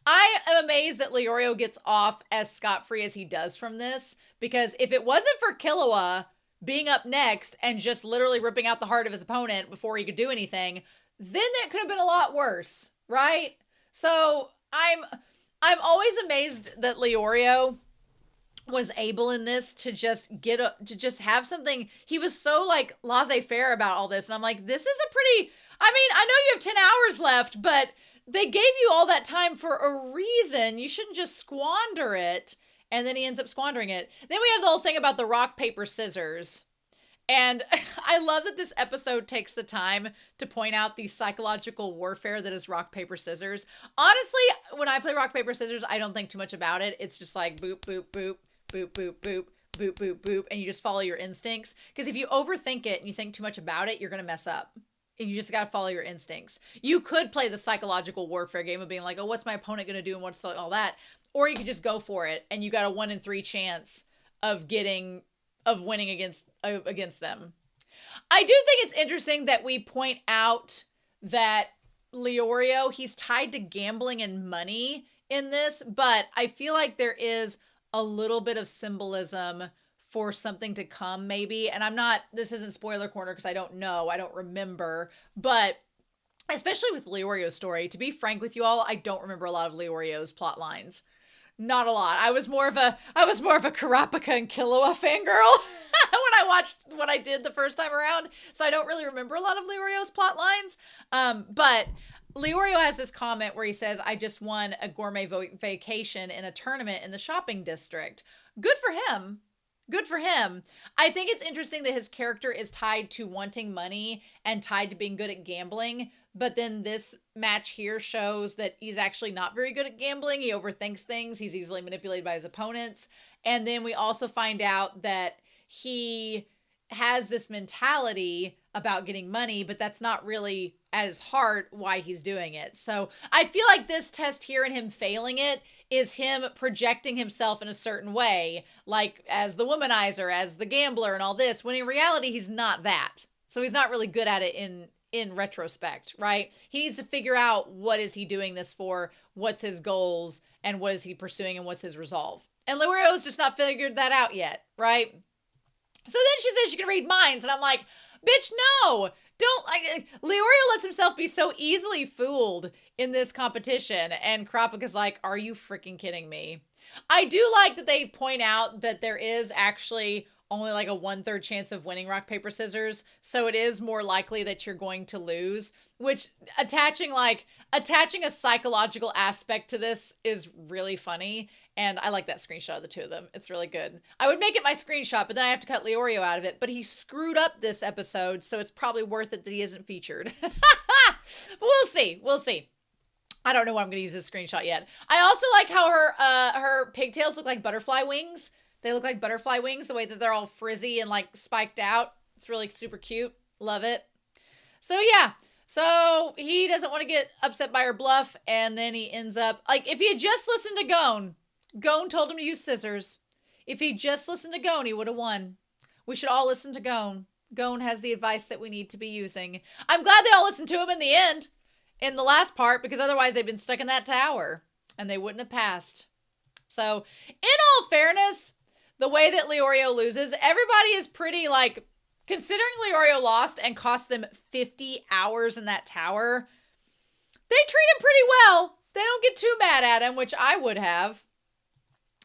I am amazed that Leorio gets off as scot-free as he does from this, because if it wasn't for Killua being up next and just literally ripping out the heart of his opponent before he could do anything, then that could have been a lot worse, right? So I'm always amazed that Leorio was able in this to just have something. He was so like laissez-faire about all this, and I'm like, this is a pretty, I mean, I know you have 10 hours left, but they gave you all that time for a reason. You shouldn't just squander it. And then he ends up squandering it. Then we have the whole thing about the rock, paper, scissors. And I love that this episode takes the time to point out the psychological warfare that is rock, paper, scissors. Honestly, when I play rock, paper, scissors, I don't think too much about it. It's just like boop, boop, boop, boop, boop, boop, boop, boop, boop, and you just follow your instincts. Because if you overthink it and you think too much about it, you're going to mess up. And you just got to follow your instincts. You could play the psychological warfare game of being like, oh, what's my opponent going to do and what's all that? Or you could just go for it and you got a 1 in 3 chance of winning against them. I do think it's interesting that we point out that Leorio, he's tied to gambling and money in this, but I feel like there is a little bit of symbolism for something to come, maybe. And this isn't spoiler corner because I don't know, I don't remember, but especially with Leorio's story, to be frank with you all, I don't remember a lot of Leorio's plot lines. Not a lot. I was more of a Kurapika and Killua fangirl when I watched what I did the first time around. So I don't really remember a lot of Leorio's plot lines. But Leorio has this comment where he says, I just won a gourmet vacation in a tournament in the shopping district. Good for him. Good for him. I think it's interesting that his character is tied to wanting money and tied to being good at gambling. But then this match here shows that he's actually not very good at gambling. He overthinks things. He's easily manipulated by his opponents. And then we also find out that he has this mentality about getting money, but that's not really at his heart why he's doing it. So I feel like this test here and him failing it is him projecting himself in a certain way, like as the womanizer, as the gambler and all this, when in reality, he's not that. So he's not really good at it in retrospect, right? He needs to figure out what is he doing this for, what's his goals, and what is he pursuing, and what's his resolve. And Leorio's just not figured that out yet, right? So then she says she can read minds, and I'm like, bitch, no! Don't, like, Leorio lets himself be so easily fooled in this competition, and Kurapika's like, are you freaking kidding me? I do like that they point out that there is actually only like a 1/3 chance of winning rock, paper, scissors. So it is more likely that you're going to lose, which attaching a psychological aspect to this is really funny. And I like that screenshot of the two of them. It's really good. I would make it my screenshot, but then I have to cut Leorio out of it. But he screwed up this episode, so it's probably worth it that he isn't featured. But we'll see. We'll see. I don't know what I'm going to use this screenshot yet. I also like how her pigtails look like butterfly wings. They look like butterfly wings, the way that they're all frizzy and like spiked out. It's really super cute. Love it. So yeah. So he doesn't want to get upset by her bluff. And then he ends up, like, if he had just listened to Gon told him to use scissors. If he just listened to Gon, he would have won. We should all listen to Gon. Gon has the advice that we need to be using. I'm glad they all listened to him in the end, in the last part, because otherwise they've been stuck in that tower and they wouldn't have passed. So in all fairness, the way that Leorio loses, everybody is pretty, like, considering Leorio lost and cost them 50 hours in that tower, they treat him pretty well. They don't get too mad at him, which I would have.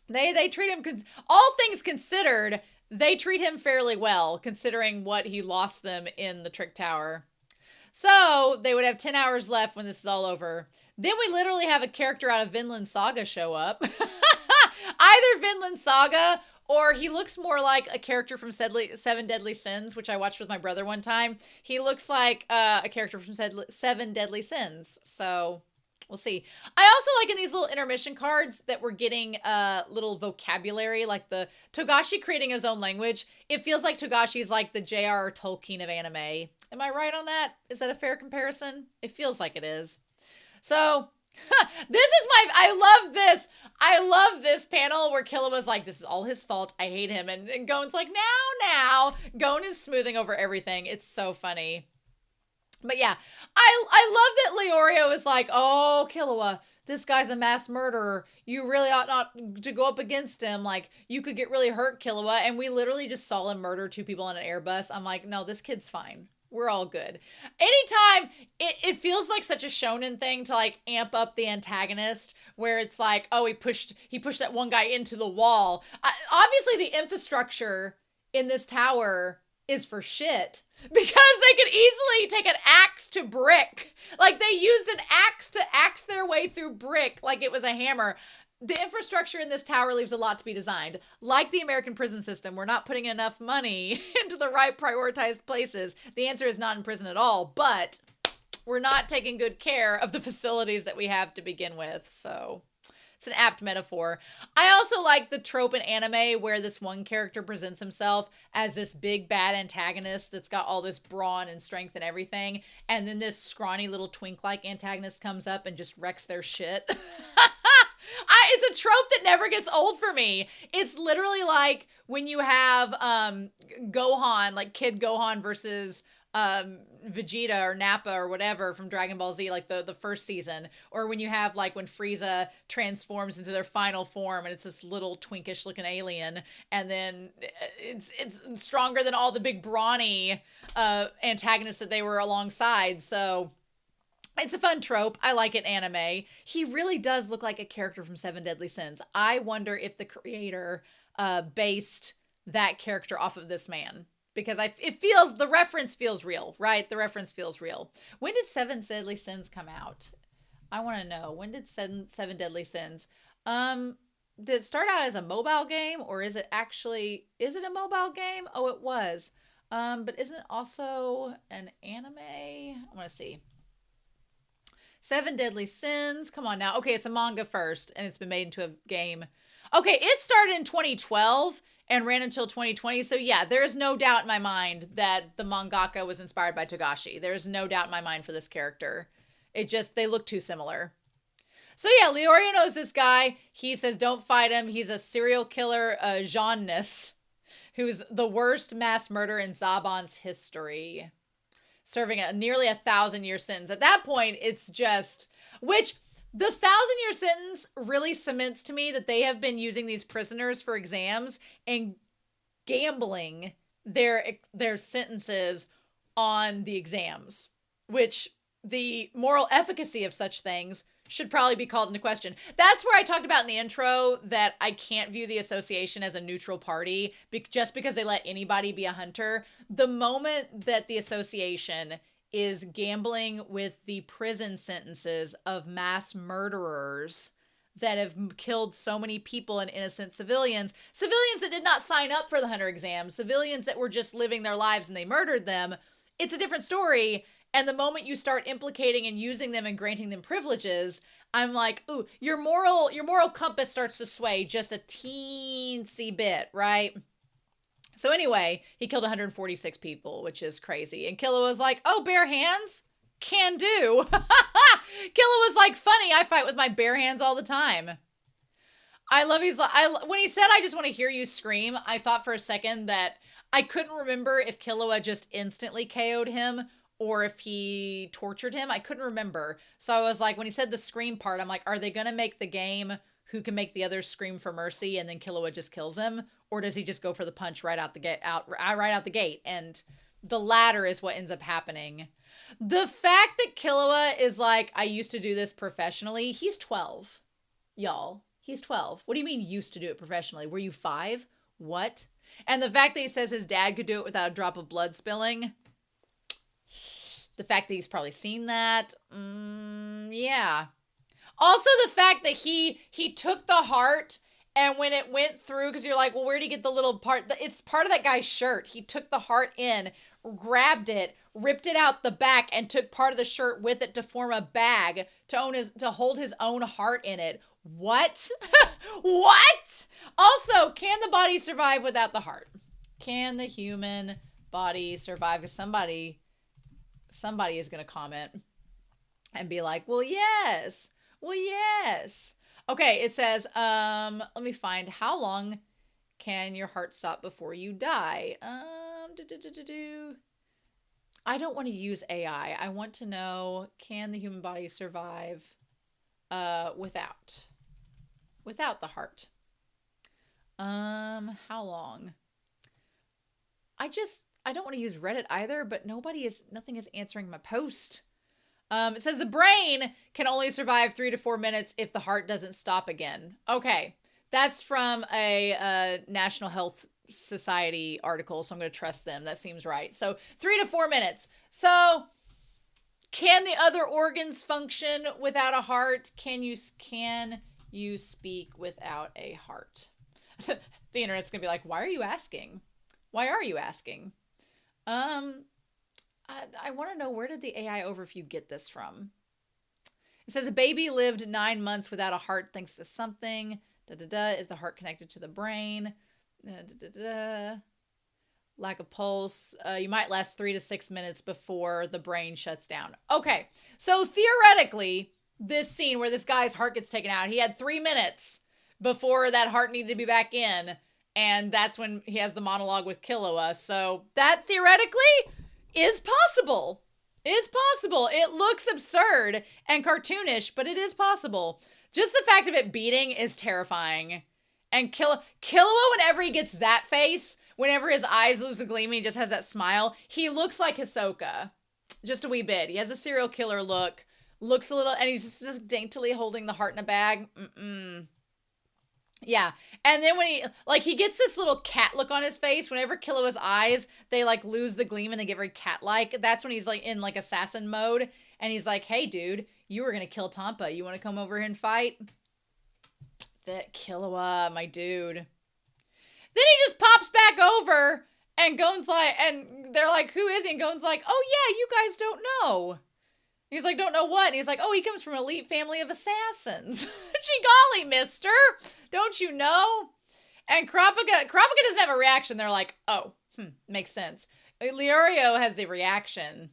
They treat him, all things considered, they treat him fairly well, considering what he lost them in the Trick Tower. So they would have 10 hours left when this is all over. Then we literally have a character out of Vinland Saga show up. Either Vinland Saga, or he looks more like a character from Seven Deadly Sins, which I watched with my brother one time. He looks like a character from Seven Deadly Sins. So we'll see. I also like in these little intermission cards that we're getting little vocabulary, like the Togashi creating his own language. It feels like Togashi's like the J.R.R. Tolkien of anime. Am I right on that? Is that a fair comparison? It feels like it is. So I love this. I love this panel where Killua's like, this is all his fault. I hate him. And Gon's like, now. Gon is smoothing over everything. It's so funny. But yeah, I love that Leorio is like, oh, Killua, this guy's a mass murderer. You really ought not to go up against him. Like, you could get really hurt, Killua. And we literally just saw him murder 2 people on an Airbus. I'm like, no, this kid's fine. We're all good. Anytime, it feels like such a shonen thing to like amp up the antagonist, where it's like, oh, he pushed that one guy into the wall. Obviously, the infrastructure in this tower is for shit, because they could easily take an axe to brick. Like, they used an axe to axe their way through brick like it was a hammer. The infrastructure in this tower leaves a lot to be designed. Like the American prison system, we're not putting enough money into the right prioritized places. The answer is not in prison at all, but we're not taking good care of the facilities that we have to begin with. So it's an apt metaphor. I also like the trope in anime where this one character presents himself as this big bad antagonist that's got all this brawn and strength and everything. And then this scrawny little twink-like antagonist comes up and just wrecks their shit. It's a trope that never gets old for me. It's literally like when you have Gohan, like Kid Gohan versus Vegeta or Nappa or whatever from Dragon Ball Z, like the first season, or when you have like when Frieza transforms into their final form and it's this little twinkish looking alien, and then it's stronger than all the big brawny antagonists that they were alongside. So it's a fun trope. I like it in anime. He really does look like a character from Seven Deadly Sins. I wonder if the creator based that character off of this man, because the reference feels real, right? The reference feels real. When did Seven Deadly Sins come out? I want to know. When did Seven Deadly Sins? Did it start out as a mobile game, or is it a mobile game? Oh, it was. But isn't it also an anime? I want to see. Seven Deadly Sins. Come on now. Okay, it's a manga first, and it's been made into a game. Okay, it started in 2012 and ran until 2020. So yeah, there is no doubt in my mind that the mangaka was inspired by Togashi. There is no doubt in my mind for this character. They look too similar. So yeah, Leorio knows this guy. He says, don't fight him. He's a serial killer, Jeanness, who's the worst mass murderer in Zaban's history, serving nearly 1,000-year sentence. At that point, it's just, which the 1,000-year sentence really cements to me that they have been using these prisoners for exams and gambling their sentences on the exams, which the moral efficacy of such things should probably be called into question. That's where I talked about in the intro that I can't view the association as a neutral party just because they let anybody be a hunter. The moment that the association is gambling with the prison sentences of mass murderers that have killed so many people and innocent civilians that did not sign up for the hunter exam, civilians that were just living their lives and they murdered them, it's a different story. And the moment you start implicating and using them and granting them privileges, I'm like, ooh, your moral compass starts to sway just a teensy bit, right? So anyway, he killed 146 people, which is crazy. And Killua was like, oh, bare hands? Can do. Killua was like, funny, I fight with my bare hands all the time. When he said, I just want to hear you scream, I thought for a second that I couldn't remember if Killua just instantly KO'd him or if he tortured him. I couldn't remember. So I was like, when he said the scream part, I'm like, are they going to make the game who can make the others scream for mercy and then Killua just kills him? Or does he just go for the punch right out the gate? And the latter is what ends up happening. The fact that Killua is like, I used to do this professionally. He's 12, y'all. He's 12. What do you mean used to do it professionally? Were you 5? What? And the fact that he says his dad could do it without a drop of blood spilling. The fact that he's probably seen that. Yeah. Also the fact that he took the heart and when it went through, because you're like, well, where did he get the little part? It's part of that guy's shirt. He took the heart in, grabbed it, ripped it out the back, and took part of the shirt with it to form a bag to hold his own heart in it. What? What? Also, can the body survive without the heart? Can the human body survive? Somebody is going to comment and be like, well, yes. Well, yes. Okay, it says, let me find how long can your heart stop before you die? I don't want to use AI. I want to know, can the human body survive without the heart? How long? I don't want to use Reddit either, but nothing is answering my post. It says the brain can only survive 3 to 4 minutes if the heart doesn't stop again. Okay. That's from a National Health Society article, so I'm going to trust them. That seems right. So 3 to 4 minutes. So can the other organs function without a heart? Can you speak without a heart? The internet's going to be like, why are you asking? Why are you asking? I want to know, where did the AI overview get this from? It says a baby lived 9 months without a heart thanks to something. Is the heart connected to the brain? Lack of pulse. You might last 3 to 6 minutes before the brain shuts down. Okay, so theoretically, this scene where this guy's heart gets taken out, he had 3 minutes before that heart needed to be back in, and that's when he has the monologue with Killua. So that theoretically is possible. Is possible. It looks absurd and cartoonish, but it is possible. Just the fact of it beating is terrifying. And Killua, whenever he gets that face, whenever his eyes lose a gleam and he just has that smile, he looks like Hisoka. Just a wee bit. He has a serial killer look. Looks a little, and he's just daintily holding the heart in a bag. Yeah. And then when he gets this little cat look on his face, whenever Killua's eyes, they like lose the gleam and they get very cat-like. That's when he's like in like assassin mode. And he's like, hey dude, you were going to kill Tampa. You want to come over here and fight? That Killua, my dude. Then he just pops back over and Gon's like, and they're like, who is he? And Gon's like, oh yeah, you guys don't know. He's like, don't know what? And he's like, oh, he comes from an elite family of assassins. Gee golly, mister. Don't you know? And Kurapika doesn't have a reaction. They're like, oh, makes sense. Leorio has the reaction.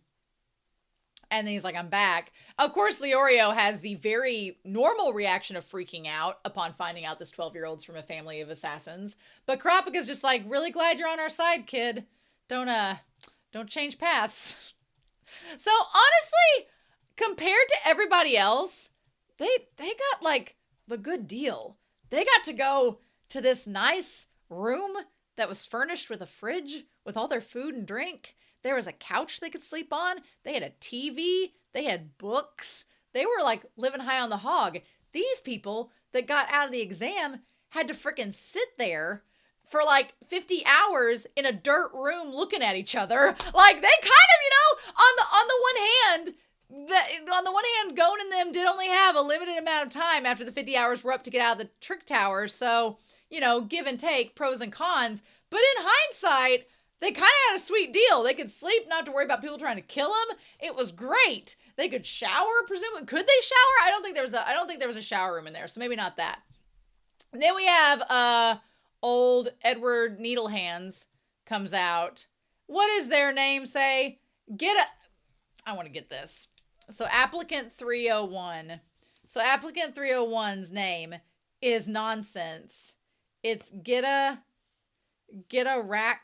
And then he's like, I'm back. Of course, Leorio has the very normal reaction of freaking out upon finding out this 12-year-old's from a family of assassins. But Kurapika's just like, really glad you're on our side, kid. Don't change paths. So honestly, compared to everybody else, they got like the good deal. They got to go to this nice room that was furnished with a fridge with all their food and drink. There was a couch they could sleep on. They had a TV. They had books. They were like living high on the hog. These people that got out of the exam had to freaking sit there for like 50 hours in a dirt room looking at each other. Like they kind of, on the one hand, Gon and them did only have a limited amount of time after the 50 hours were up to get out of the trick tower. So, give and take, pros and cons. But in hindsight, they kind of had a sweet deal. They could sleep, not to worry about people trying to kill them. It was great. They could shower, presumably. Could they shower? I don't think there was a shower room in there, so maybe not that. And then we have old Edward Needlehands comes out. What does their name say? I want to get this. So applicant 301. So applicant 301's name is nonsense. It's get a racker.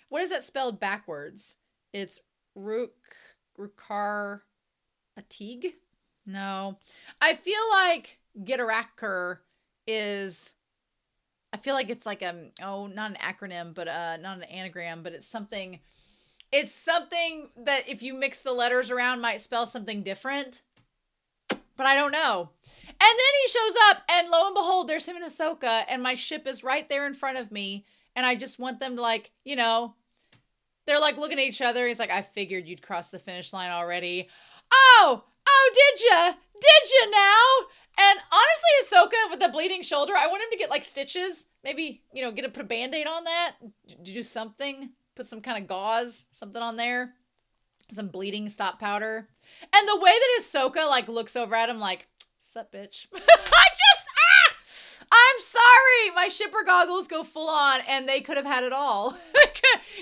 What is that spelled backwards? It's Rukar Atig? No. I feel like Gitaracker is, I feel like it's like not an acronym, but not an anagram, but it's something that if you mix the letters around might spell something different. But I don't know. And then he shows up, and lo and behold, there's him and Ahsoka, and my ship is right there in front of me, and I just want them to they're like looking at each other. He's like, I figured you'd cross the finish line already. Oh, did ya? Did ya now? And honestly, Ahsoka with the bleeding shoulder, I want him to get like stitches. Maybe, put a Band-Aid on that. Do something. Put some kind of gauze, something on there. Some bleeding stop powder. And the way that Ahsoka like looks over at him like, sup, bitch. I I'm sorry. My shipper goggles go full on, and they could have had it all.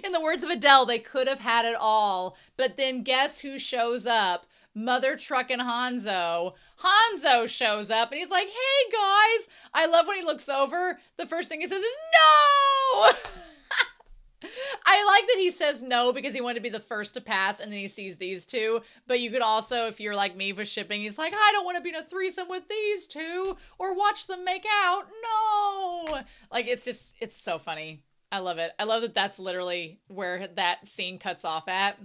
In the words of Adele, they could have had it all. But then guess who shows up? Mother Truckin' Hanzo. Hanzo shows up, and he's like, hey, guys. I love when he looks over. The first thing he says is, no! I like that he says no because he wanted to be the first to pass, and then he sees these two. But you could also, if you're like me with shipping, he's like, I don't want to be in a threesome with these two or watch them make out. No. Like, it's so funny. I love it. I love that that's literally where that scene cuts off at.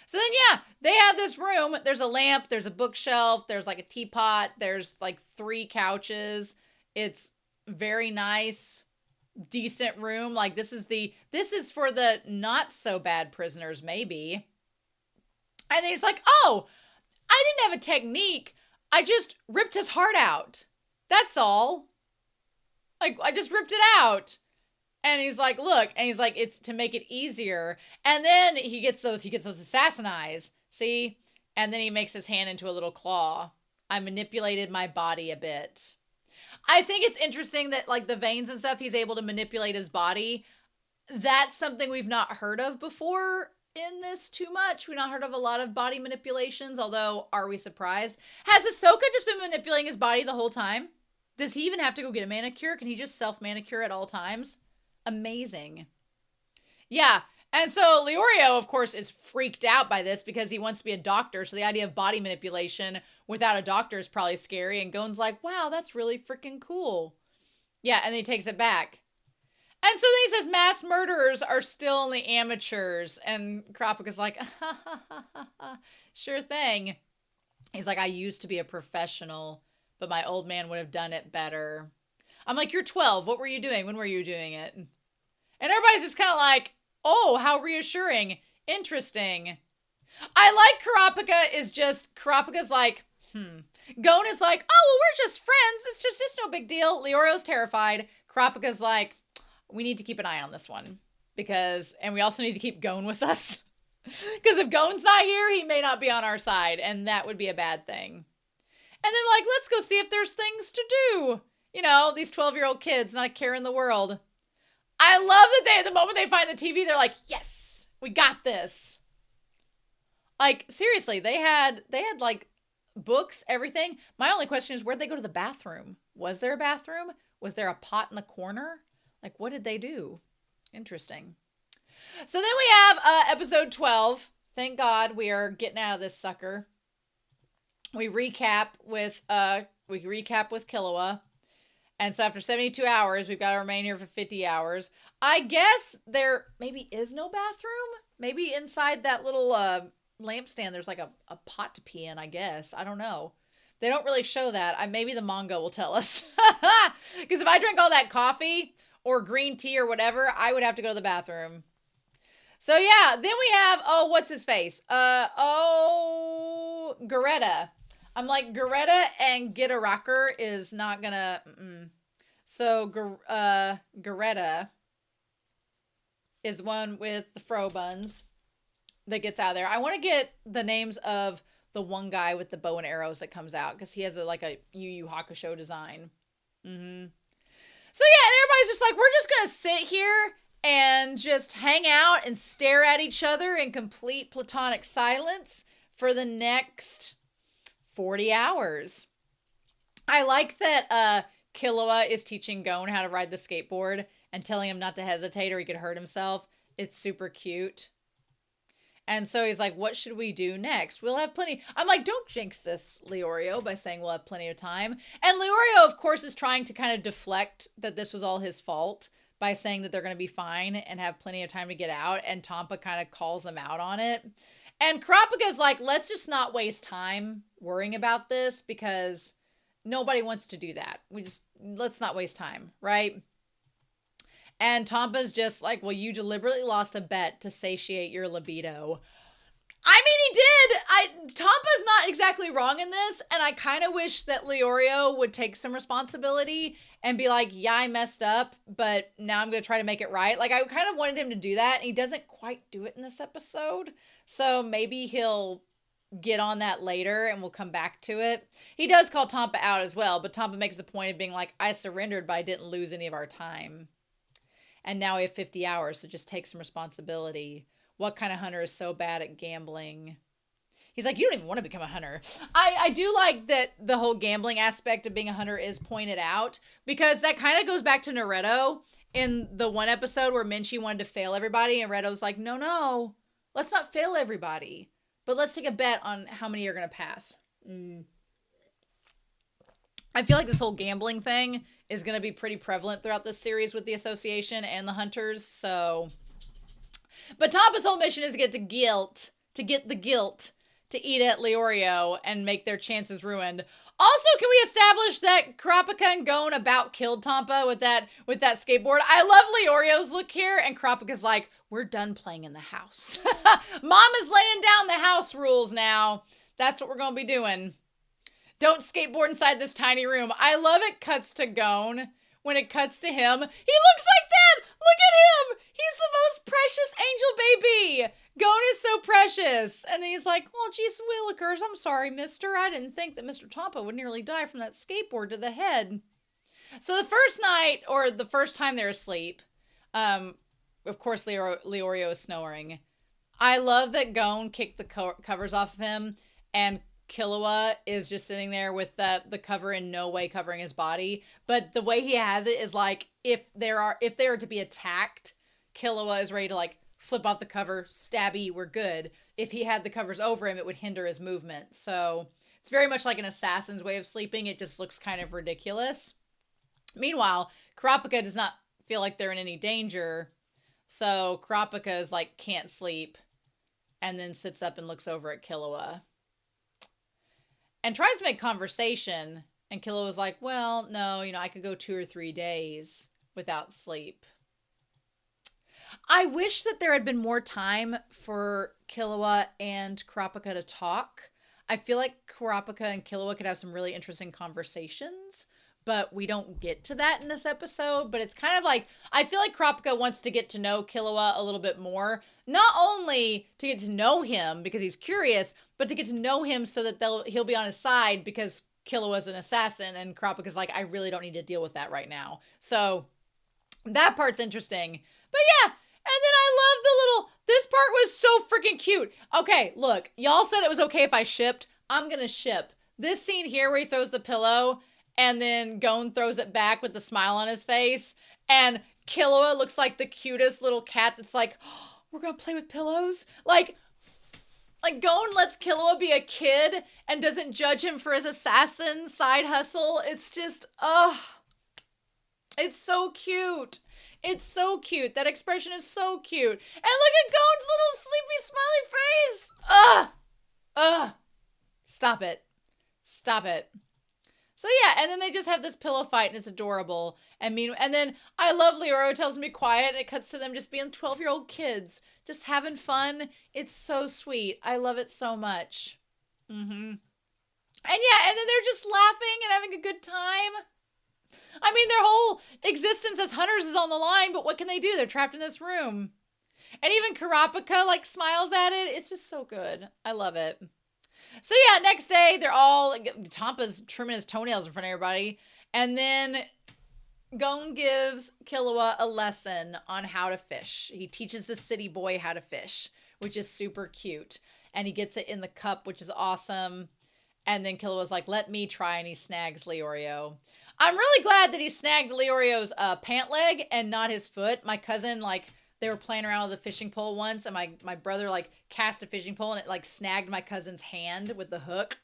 So then, yeah, they have this room. There's a lamp. There's a bookshelf. There's like a teapot. There's like 3 couches. It's very nice. Decent room. Like this is for the not so bad prisoners, maybe. And then he's like, oh, I didn't have a technique. I just ripped his heart out. That's all. Like, I just ripped it out. And he's like, look, and he's like, it's to make it easier. And then he gets those assassin eyes. See? And then he makes his hand into a little claw. I manipulated my body a bit. I think it's interesting that, like, the veins and stuff, he's able to manipulate his body. That's something we've not heard of before in this too much. We've not heard of a lot of body manipulations, although, are we surprised? Has Ahsoka just been manipulating his body the whole time? Does he even have to go get a manicure? Can he just self-manicure at all times? Amazing. Yeah. And so Leorio, of course, is freaked out by this because he wants to be a doctor. So the idea of body manipulation without a doctor is probably scary. And Gon's like, wow, that's really freaking cool. Yeah, and then he takes it back. And so then he says mass murderers are still only amateurs. And Kurapika's like, sure thing. He's like, I used to be a professional, but my old man would have done it better. I'm like, you're 12. What were you doing? When were you doing it? And everybody's just kind of like, oh, how reassuring. Interesting. I like Kurapika's like, Gon is like, oh, well, we're just friends. It's no big deal. Leorio's terrified. Kurapika's like, we need to keep an eye on this one. And we also need to keep Gon with us. Because if Gon's not here, he may not be on our side. And that would be a bad thing. And then like, let's go see if there's things to do. You know, these 12-year-old kids, not a care in the world. I love that the moment they find the TV, they're like, yes, we got this. Like, seriously, they had like books, everything. My only question is, where'd they go to the bathroom? Was there a bathroom? Was there a pot in the corner? Like, what did they do? Interesting. So then we have episode 12. Thank God we are getting out of this sucker. We recap with Killua. And so after 72 hours, we've got to remain here for 50 hours. I guess there maybe is no bathroom. Maybe inside that little lampstand, there's like a pot to pee in, I guess. I don't know. They don't really show that. Maybe the manga will tell us. Because if I drank all that coffee or green tea or whatever, I would have to go to the bathroom. So yeah, then we have, what's his face? Garetta. I'm like, Garetta and Get a Rocker is not gonna, So, Garetta is one with the fro buns that gets out of there. I want to get the names of the one guy with the bow and arrows that comes out, because he has a Yu Yu Hakusho design. So, yeah, and everybody's just like, we're just gonna sit here and just hang out and stare at each other in complete platonic silence for the next 40 hours. I like that Killua is teaching Gon how to ride the skateboard and telling him not to hesitate or he could hurt himself. It's super cute. And so he's like, what should we do next? We'll have plenty. I'm like, don't jinx this, Leorio, by saying we'll have plenty of time. And Leorio, of course, is trying to kind of deflect that this was all his fault by saying that they're going to be fine and have plenty of time to get out. And Tompa kind of calls him out on it. And Kurapika's like, let's just not waste time worrying about this because nobody wants to do that. Let's not waste time, right? And Tompa's just like, well, you deliberately lost a bet to satiate your libido. I mean, he did. Tompa's not exactly wrong in this. And I kind of wish that Leorio would take some responsibility and be like, yeah, I messed up, but now I'm going to try to make it right. Like, I kind of wanted him to do that. And he doesn't quite do it in this episode. So maybe he'll get on that later and we'll come back to it. He does call Tompa out as well, but Tompa makes the point of being like, I surrendered, but I didn't lose any of our time. And now we have 50 hours, so just take some responsibility. What kind of hunter is so bad at gambling? He's like, you don't even want to become a hunter. I do like that the whole gambling aspect of being a hunter is pointed out, because that kind of goes back to Naruto in the one episode where Minchi wanted to fail everybody, and Reto's like, no, let's not fail everybody, but let's take a bet on how many are going to pass. I feel like this whole gambling thing is going to be pretty prevalent throughout this series with the association and the hunters, so... But Tompa's whole mission is to get the guilt to eat at Leorio and make their chances ruined. Also, can we establish that Kurapika and Gon about killed Tompa with that skateboard? I love Leorio's look here, and Kurapika's like, we're done playing in the house. Mom is laying down the house rules now. That's what we're going to be doing. Don't skateboard inside this tiny room. I love it cuts to Gon. When it cuts to him, he looks like that! Look at him! He's the most precious angel baby! Gon is so precious. And then he's like, oh, geez, Willikers, I'm sorry, mister. I didn't think that Mr. Tompa would nearly die from that skateboard to the head. So the first night, or the first time they're asleep, of course, Leorio is snoring. I love that Gon kicked the covers off of him, and Killua is just sitting there with the cover in no way covering his body. But the way he has it is like, if they are to be attacked, Killua is ready to like flip off the cover, stabby, we're good. If he had the covers over him, it would hinder his movement. So it's very much like an assassin's way of sleeping. It just looks kind of ridiculous. Meanwhile, Kurapika does not feel like they're in any danger. So Kurapika is like, can't sleep, and then sits up and looks over at Killua. And tries to make conversation, and Killua was like, well, no, I could go 2 or 3 days without sleep. I wish that there had been more time for Killua and Kurapika to talk. I feel like Kurapika and Killua could have some really interesting conversations, but we don't get to that in this episode. But it's kind of like, I feel like Kurapika wants to get to know Killua a little bit more. Not only to get to know him because he's curious, but to get to know him so that he'll be on his side because Killua's an assassin, and Kurapika's like, I really don't need to deal with that right now. So that part's interesting. But yeah, and then I love this part was so freaking cute. Okay, look, y'all said it was okay if I shipped. I'm gonna ship. This scene here where he throws the pillow and then Gon throws it back with the smile on his face, and Killua looks like the cutest little cat that's like, oh, we're gonna play with pillows? Like Gon lets Killua be a kid and doesn't judge him for his assassin side hustle. It's just, it's so cute. It's so cute. That expression is so cute. And look at Gon's little sleepy smiley face. Stop it. Stop it. So yeah, and then they just have this pillow fight, and it's adorable. And then I love Leorio tells me quiet, and it cuts to them just being 12-year-old kids, just having fun. It's so sweet. I love it so much. And yeah, and then they're just laughing and having a good time. I mean, their whole existence as hunters is on the line, but what can they do? They're trapped in this room. And even Kurapika like smiles at it. It's just so good. I love it. So yeah, next day, they're all, Tompa's trimming his toenails in front of everybody. And then Gon gives Killua a lesson on how to fish. He teaches the city boy how to fish, which is super cute. And he gets it in the cup, which is awesome. And then Killua's like, let me try, and he snags Leorio. I'm really glad that he snagged Leorio's pant leg and not his foot. My cousin, they were playing around with a fishing pole once, and my brother, cast a fishing pole, and it, snagged my cousin's hand with the hook.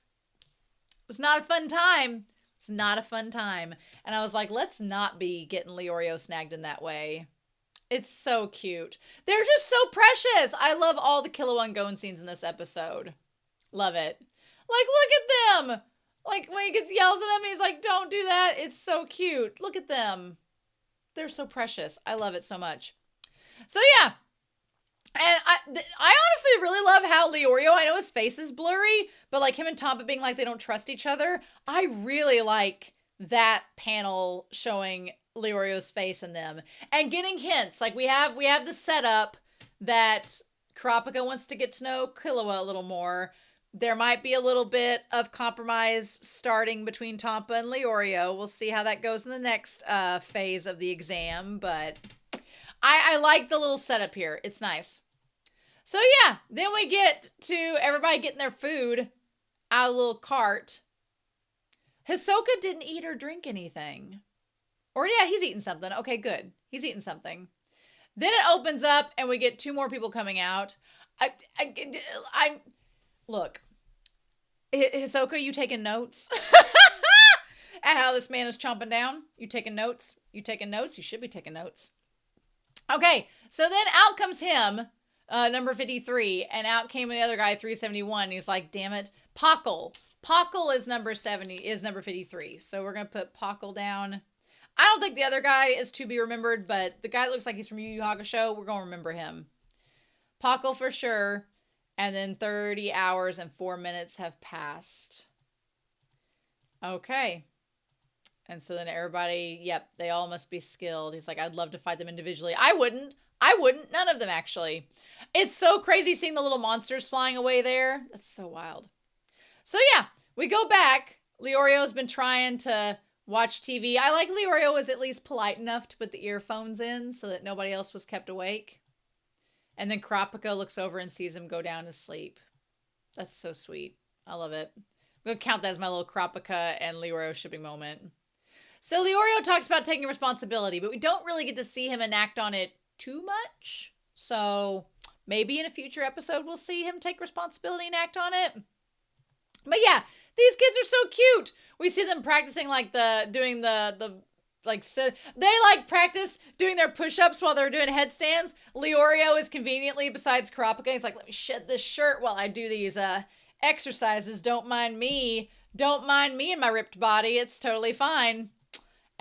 It was not a fun time. It's not a fun time. And I was like, let's not be getting Leorio snagged in that way. It's so cute. They're just so precious. I love all the Killua and Gon scenes in this episode. Love it. Look at them. When he yells at them, he's like, don't do that. It's so cute. Look at them. They're so precious. I love it so much. So yeah. And I honestly really love how Leorio, I know his face is blurry, but him and Tompa being they don't trust each other. I really like that panel showing Leorio's face in them and getting hints. We have the setup that Kurapika wants to get to know Killua a little more. There might be a little bit of compromise starting between Tampa and Leorio. We'll see how that goes in the next phase of the exam, but I like the little setup here. It's nice. So yeah, then we get to everybody getting their food out of a little cart. Hisoka didn't eat or drink anything. Or yeah, he's eating something. Okay, good. He's eating something. Then it opens up and we get 2 more people coming out. Look, Hisoka, you taking notes? At how this man is chomping down? You taking notes? You taking notes? You should be taking notes. Okay, so then out comes him, number 53, and out came the other guy, 371. He's like, damn it. Pockle. Pockle is number 53. So we're going to put Pockle down. I don't think the other guy is to be remembered, but the guy that looks like he's from Yu Yu Hakusho, we're going to remember him. Pockle for sure. And then 30 hours and 4 minutes have passed. Okay. And so then everybody, yep, they all must be skilled. He's like, I'd love to fight them individually. I wouldn't. None of them, actually. It's so crazy seeing the little monsters flying away there. That's so wild. So yeah, we go back. Leorio's been trying to watch TV. I like Leorio was at least polite enough to put the earphones in so that nobody else was kept awake. And then Kurapika looks over and sees him go down to sleep. That's so sweet. I love it. I'm going to count that as my little Kurapika and Leorio shipping moment. So Leorio talks about taking responsibility, but we don't really get to see him enact on it too much. So maybe in a future episode we'll see him take responsibility and act on it. But yeah, these kids are so cute. We see them practicing like they like practice doing their push-ups while they're doing headstands. Leorio is conveniently besides Kurapika. He's like, let me shed this shirt while I do these exercises. Don't mind me and my ripped body. It's totally fine.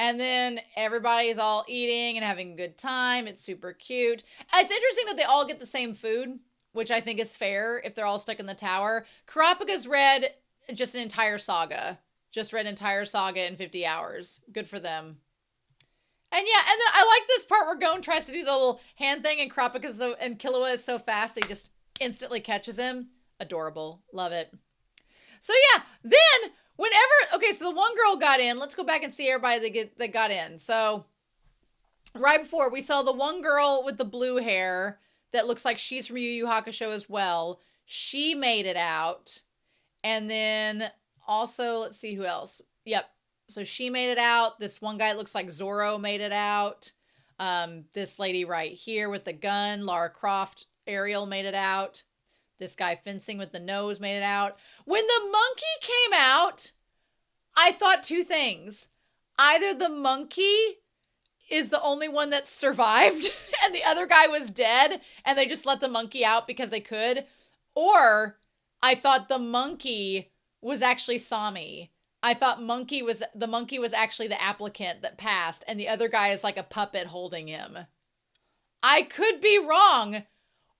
And then everybody's all eating and having a good time. It's super cute. It's interesting that they all get the same food, which I think is fair if they're all stuck in the tower. Kurapika's read just an entire saga. Just read an entire saga in 50 hours. Good for them. And yeah, and then I like this part where Gon tries to do the little hand thing and Kurapika and Killua is so fast they just instantly catches him. Adorable. Love it. So yeah, then okay, so the one girl got in. Let's go back and see everybody that got in. So right before, we saw the one girl with the blue hair that looks like she's from Yu Yu Hakusho as well. She made it out. And then also, let's see who else. Yep. So she made it out. This one guy that looks like Zoro made it out. This lady right here with the gun, Lara Croft, Ariel made it out. This guy fencing with the nose made it out. When the monkey came out, I thought 2 things. Either the monkey is the only one that survived and the other guy was dead and they just let the monkey out because they could. Or I thought the monkey was actually Sami. I thought the monkey was actually the applicant that passed and the other guy is like a puppet holding him. I could be wrong.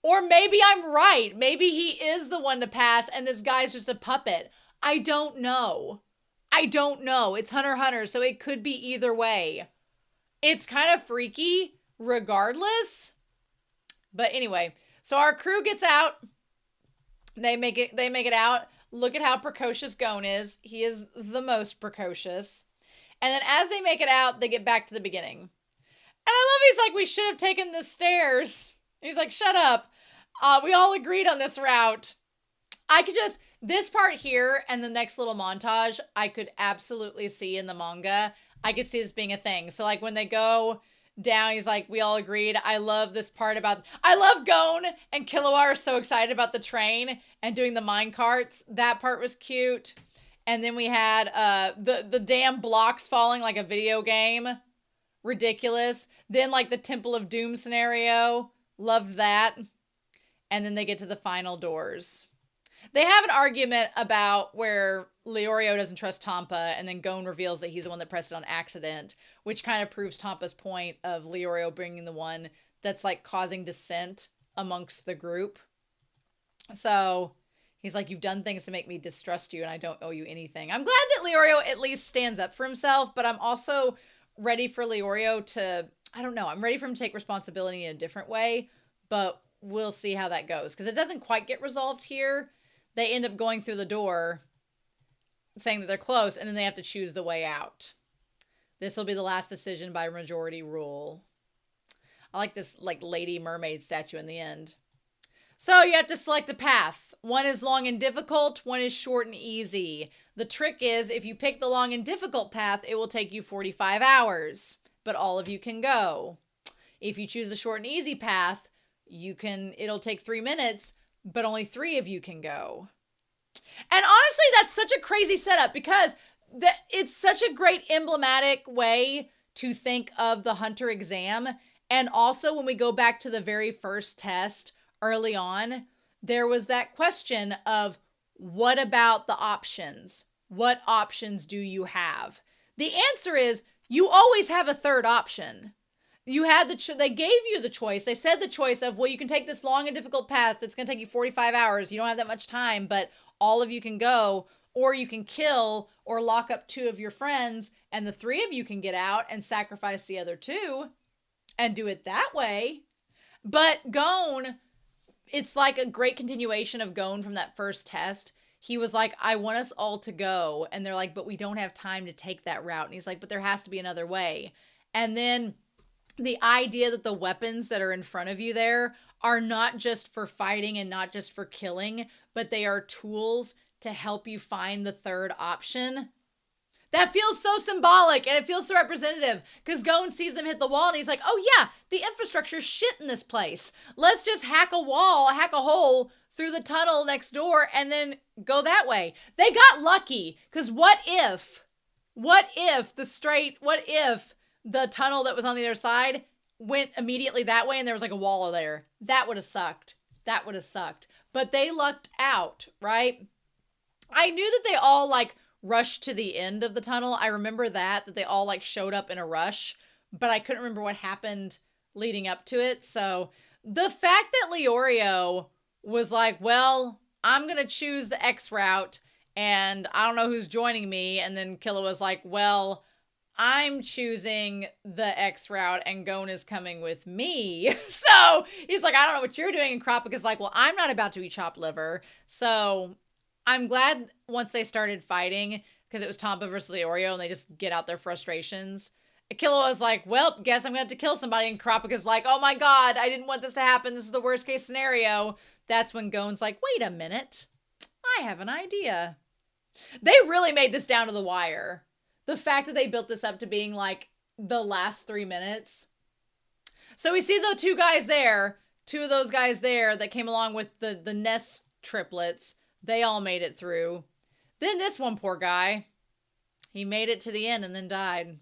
Or maybe I'm right. Maybe he is the one to pass and this guy's just a puppet. I don't know. It's Hunter x Hunter, so it could be either way. It's kind of freaky regardless. But anyway, so our crew gets out. They make it out. Look at how precocious Gon is. He is the most precocious. And then as they make it out, they get back to the beginning. And I love he's like, we should have taken the stairs. He's like, shut up. We all agreed on this route. This part here and the next little montage, I could absolutely see in the manga. I could see this being a thing. So like when they go down, he's like, we all agreed. I love this part I love Gon and Killua are so excited about the train and doing the mine carts. That part was cute. And then we had the damn blocks falling like a video game. Ridiculous. Then like the Temple of Doom scenario. Loved that. And then they get to the final doors. They have an argument about where Leorio doesn't trust Tampa, and then Gon reveals that he's the one that pressed it on accident, which kind of proves Tampa's point of Leorio being the one that's like causing dissent amongst the group. So he's like, you've done things to make me distrust you, and I don't owe you anything. I'm glad that Leorio at least stands up for himself, but I'm also ready for Leorio to, I don't know, I'm ready for him to take responsibility in a different way, but we'll see how that goes, because it doesn't quite get resolved here. they end up going through the door saying that they're close, and then they have to choose the way out. This will be the last decision by majority rule. I like this like lady mermaid statue in the end. So you have to select a path. One is long and difficult, one is short and easy. The trick is if you pick the long and difficult path, it will take you 45 hours, but all of you can go. If you choose the short and easy path, it'll take 3 minutes, but only 3 of you can go. And honestly, that's such a crazy setup because it's such a great emblematic way to think of the hunter exam. And also when we go back to the very first test early on, there was that question of what about the options? What options do you have? The answer is you always have a third option. You had they gave you the choice. They said the choice of, well, you can take this long and difficult path that's going to take you 45 hours. You don't have that much time, but all of you can go, or you can kill or lock up 2 of your friends and the 3 of you can get out and sacrifice the other 2 and do it that way. But Gon, it's like a great continuation of Gon from that first test. He was like, I want us all to go. And they're like, but we don't have time to take that route. And he's like, but there has to be another way. And then the idea that the weapons that are in front of you there are not just for fighting and not just for killing, but they are tools to help you find the third option. That feels so symbolic and it feels so representative because Gon sees them hit the wall and he's like, oh yeah, the infrastructure's shit in this place. Let's just hack a hole through the tunnel next door and then go that way. They got lucky because what if the tunnel that was on the other side went immediately that way and there was like a wall there? That would have sucked. But they lucked out, right? I knew that they all like rushed to the end of the tunnel. I remember that they all like showed up in a rush, but I couldn't remember what happened leading up to it. So the fact that Leorio was like, well, I'm going to choose the X route and I don't know who's joining me. And then Killua was like, well, I'm choosing the X route and Gon is coming with me. So he's like, I don't know what you're doing. And Kroppaka's like, well, I'm not about to eat chopped liver. So I'm glad once they started fighting because it was Tompa versus Leorio and they just get out their frustrations. Killua was like, well, guess I'm going to have to kill somebody. And Kroppaka's like, oh my God, I didn't want this to happen. This is the worst case scenario. That's when Gon's like, wait a minute. I have an idea. They really made this down to the wire. The fact that they built this up to being like the last 3 minutes. So we see the 2 guys there, 2 of those guys there that came along with the Ness triplets. They all made it through. Then this one poor guy, he made it to the end and then died.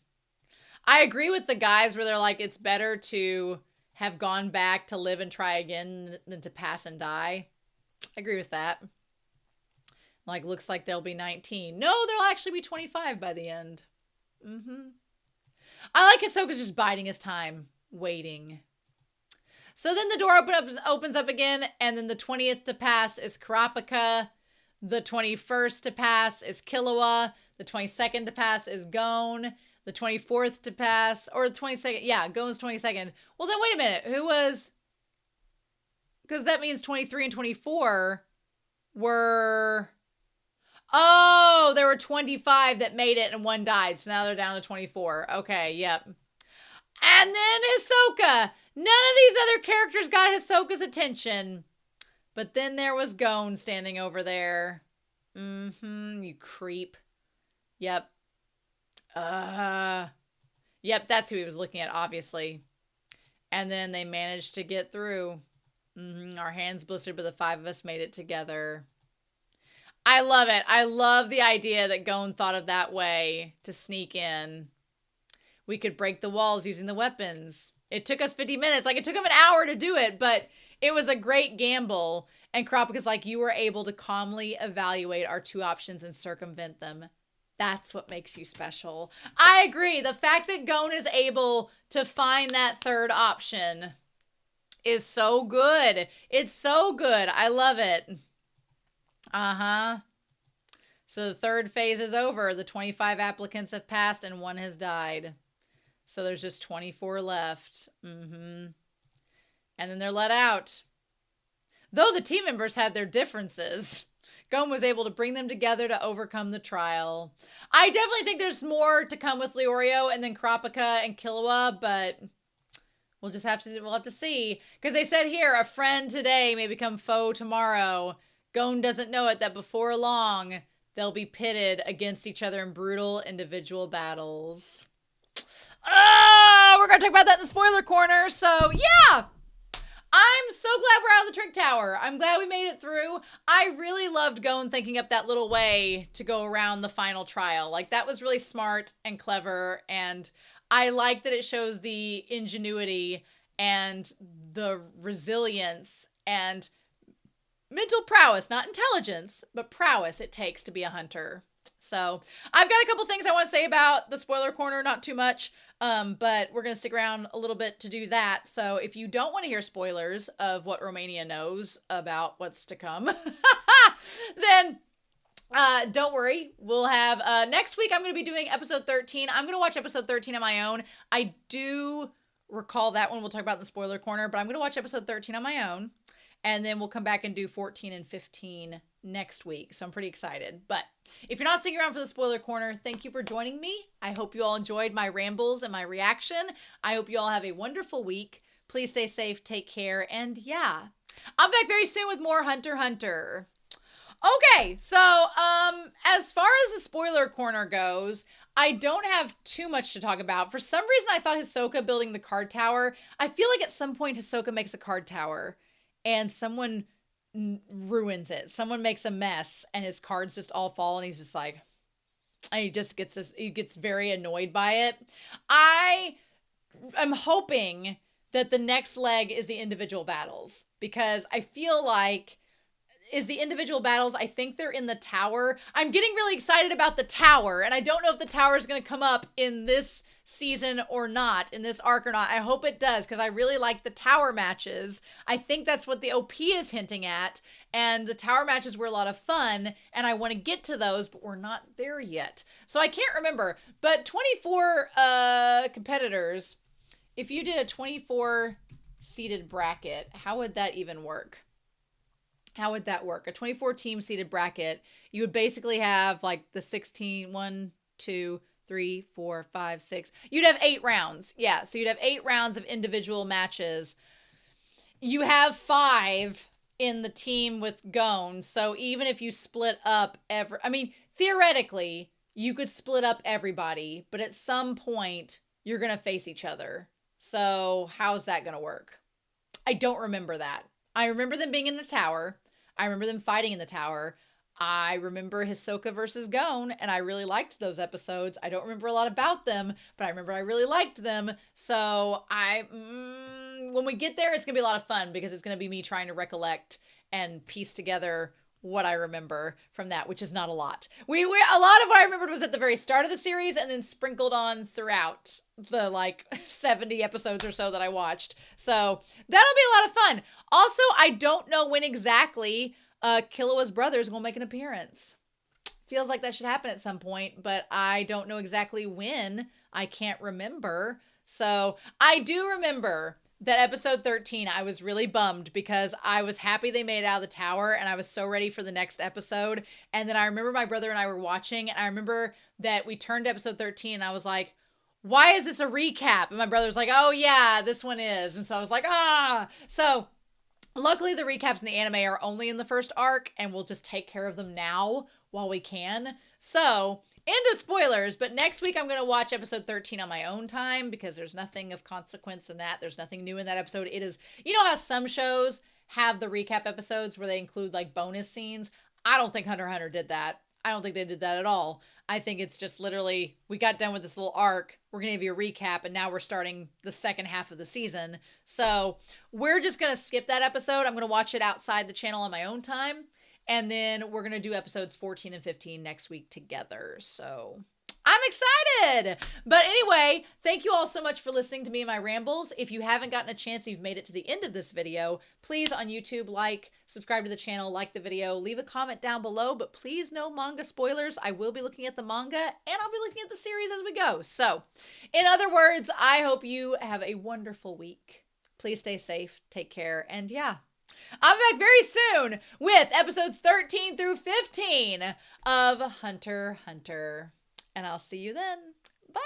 I agree with the guys where they're like, it's better to have gone back to live and try again than to pass and die. I agree with that. Like, looks like they'll be 19. No, they'll actually be 25 by the end. I like Hisoka's just biding his time, waiting. So then the door opens up again, and then the 20th to pass is Kroppaka. The 21st to pass is Killua. The 22nd to pass is Gon. The 24th to pass, or the 22nd, yeah, Gon's 22nd. Well, then wait a minute. Who was, because that means 23 and 24 were... Oh, there were 25 that made it and 1 died. So now they're down to 24. Okay, yep. And then Hisoka. None of these other characters got Hisoka's attention. But then there was Gon standing over there. You creep. Yep. Yep, that's who he was looking at, obviously. And then they managed to get through. Our hands blistered, but the 5 of us made it together. I love it. I love the idea that Gon thought of that way to sneak in. We could break the walls using the weapons. It took us 50 minutes. Like, it took him an hour to do it, but it was a great gamble. And Kroppaka's like, you were able to calmly evaluate our 2 options and circumvent them. That's what makes you special. I agree. The fact that Gon is able to find that 3rd option is so good. It's so good. I love it. So the 3rd phase is over. The 25 applicants have passed and 1 has died. So there's just 24 left. And then they're let out. Though the team members had their differences. Gon was able to bring them together to overcome the trial. I definitely think there's more to come with Leorio and then Kurapika and Killua, but we'll have to see. Because they said here, a friend today may become foe tomorrow. Gon doesn't know it that before long, they'll be pitted against each other in brutal individual battles. Oh, we're going to talk about that in the spoiler corner. So, yeah. I'm so glad we're out of the Trick Tower. I'm glad we made it through. I really loved Gon thinking up that little way to go around the final trial. Like, that was really smart and clever, and I like that it shows the ingenuity and the resilience and mental prowess, not intelligence, but prowess it takes to be a hunter. So I've got a couple things I want to say about the spoiler corner, not too much, but we're going to stick around a little bit to do that. So if you don't want to hear spoilers of what Romania knows about what's to come, then don't worry. We'll have, next week I'm going to be doing episode 13. I'm going to watch episode 13 on my own. I do recall that one we'll talk about in the spoiler corner, but I'm going to watch episode 13 on my own. And then we'll come back and do 14 and 15 next week. So I'm pretty excited. But if you're not sticking around for the spoiler corner, thank you for joining me. I hope you all enjoyed my rambles and my reaction. I hope you all have a wonderful week. Please stay safe, take care, and yeah. I'm back very soon with more Hunter x Hunter. Okay, so as far as the spoiler corner goes, I don't have too much to talk about. For some reason, I thought Hisoka building the card tower. I feel like at some point Hisoka makes a card tower and someone ruins it. Someone makes a mess and his cards just all fall and he's just like, and he gets very annoyed by it. I am hoping that the next leg is the individual battles, because I feel like I think they're in the tower. I'm getting really excited about the tower, and I don't know if the tower is going to come up in this season or not, in this arc or not. I hope it does, because I really like the tower matches. I think that's what the OP is hinting at, and the tower matches were a lot of fun, and I want to get to those, but we're not there yet. So I can't remember, but 24 competitors, if you did a 24 seeded bracket, how would that even work? How would that work? A 24 team seeded bracket, you would basically have like the 16, 1, 2, 3, 4, 5, 6. You'd have 8 rounds. Yeah, so you'd have 8 rounds of individual matches. You have 5 in the team with Gon, so even if you split up theoretically, you could split up everybody, but at some point, you're going to face each other. So how's that going to work? I don't remember that. I remember them being in the tower. I remember them fighting in the tower. I remember Hisoka versus Gon, and I really liked those episodes. I don't remember a lot about them, but I remember I really liked them. So when we get there, it's going to be a lot of fun, because it's going to be me trying to recollect and piece together what I remember from that, which is not a lot. A lot of what I remembered was at the very start of the series and then sprinkled on throughout the 70 episodes or so that I watched. So that'll be a lot of fun. Also, I don't know when exactly Killua's brothers will make an appearance. Feels like that should happen at some point, but I don't know exactly when. I can't remember. So I do remember that episode 13, I was really bummed because I was happy they made it out of the tower and I was so ready for the next episode. And then I remember my brother and I were watching, and I remember that we turned to episode 13 and I was like, why is this a recap? And my brother was like, oh yeah, this one is. And so I was like, ah. So luckily the recaps in the anime are only in the first arc, and we'll just take care of them now while we can. So into spoilers, but next week I'm going to watch episode 13 on my own time, because there's nothing of consequence in that. There's nothing new in that episode. It is, you know how some shows have the recap episodes where they include bonus scenes? I don't think Hunter x Hunter did that. I don't think they did that at all. I think it's just literally, we got done with this little arc, we're going to give you a recap, and now we're starting the second half of the season. So we're just going to skip that episode. I'm going to watch it outside the channel on my own time. And then we're going to do episodes 14 and 15 next week together. So I'm excited. But anyway, thank you all so much for listening to me and my rambles. If you haven't gotten a chance, you've made it to the end of this video, please on YouTube, subscribe to the channel, like the video, leave a comment down below. But please no manga spoilers. I will be looking at the manga, and I'll be looking at the series as we go. So in other words, I hope you have a wonderful week. Please stay safe, take care, and yeah. I'm back very soon with episodes 13 through 15 of Hunter x Hunter. And I'll see you then. Bye.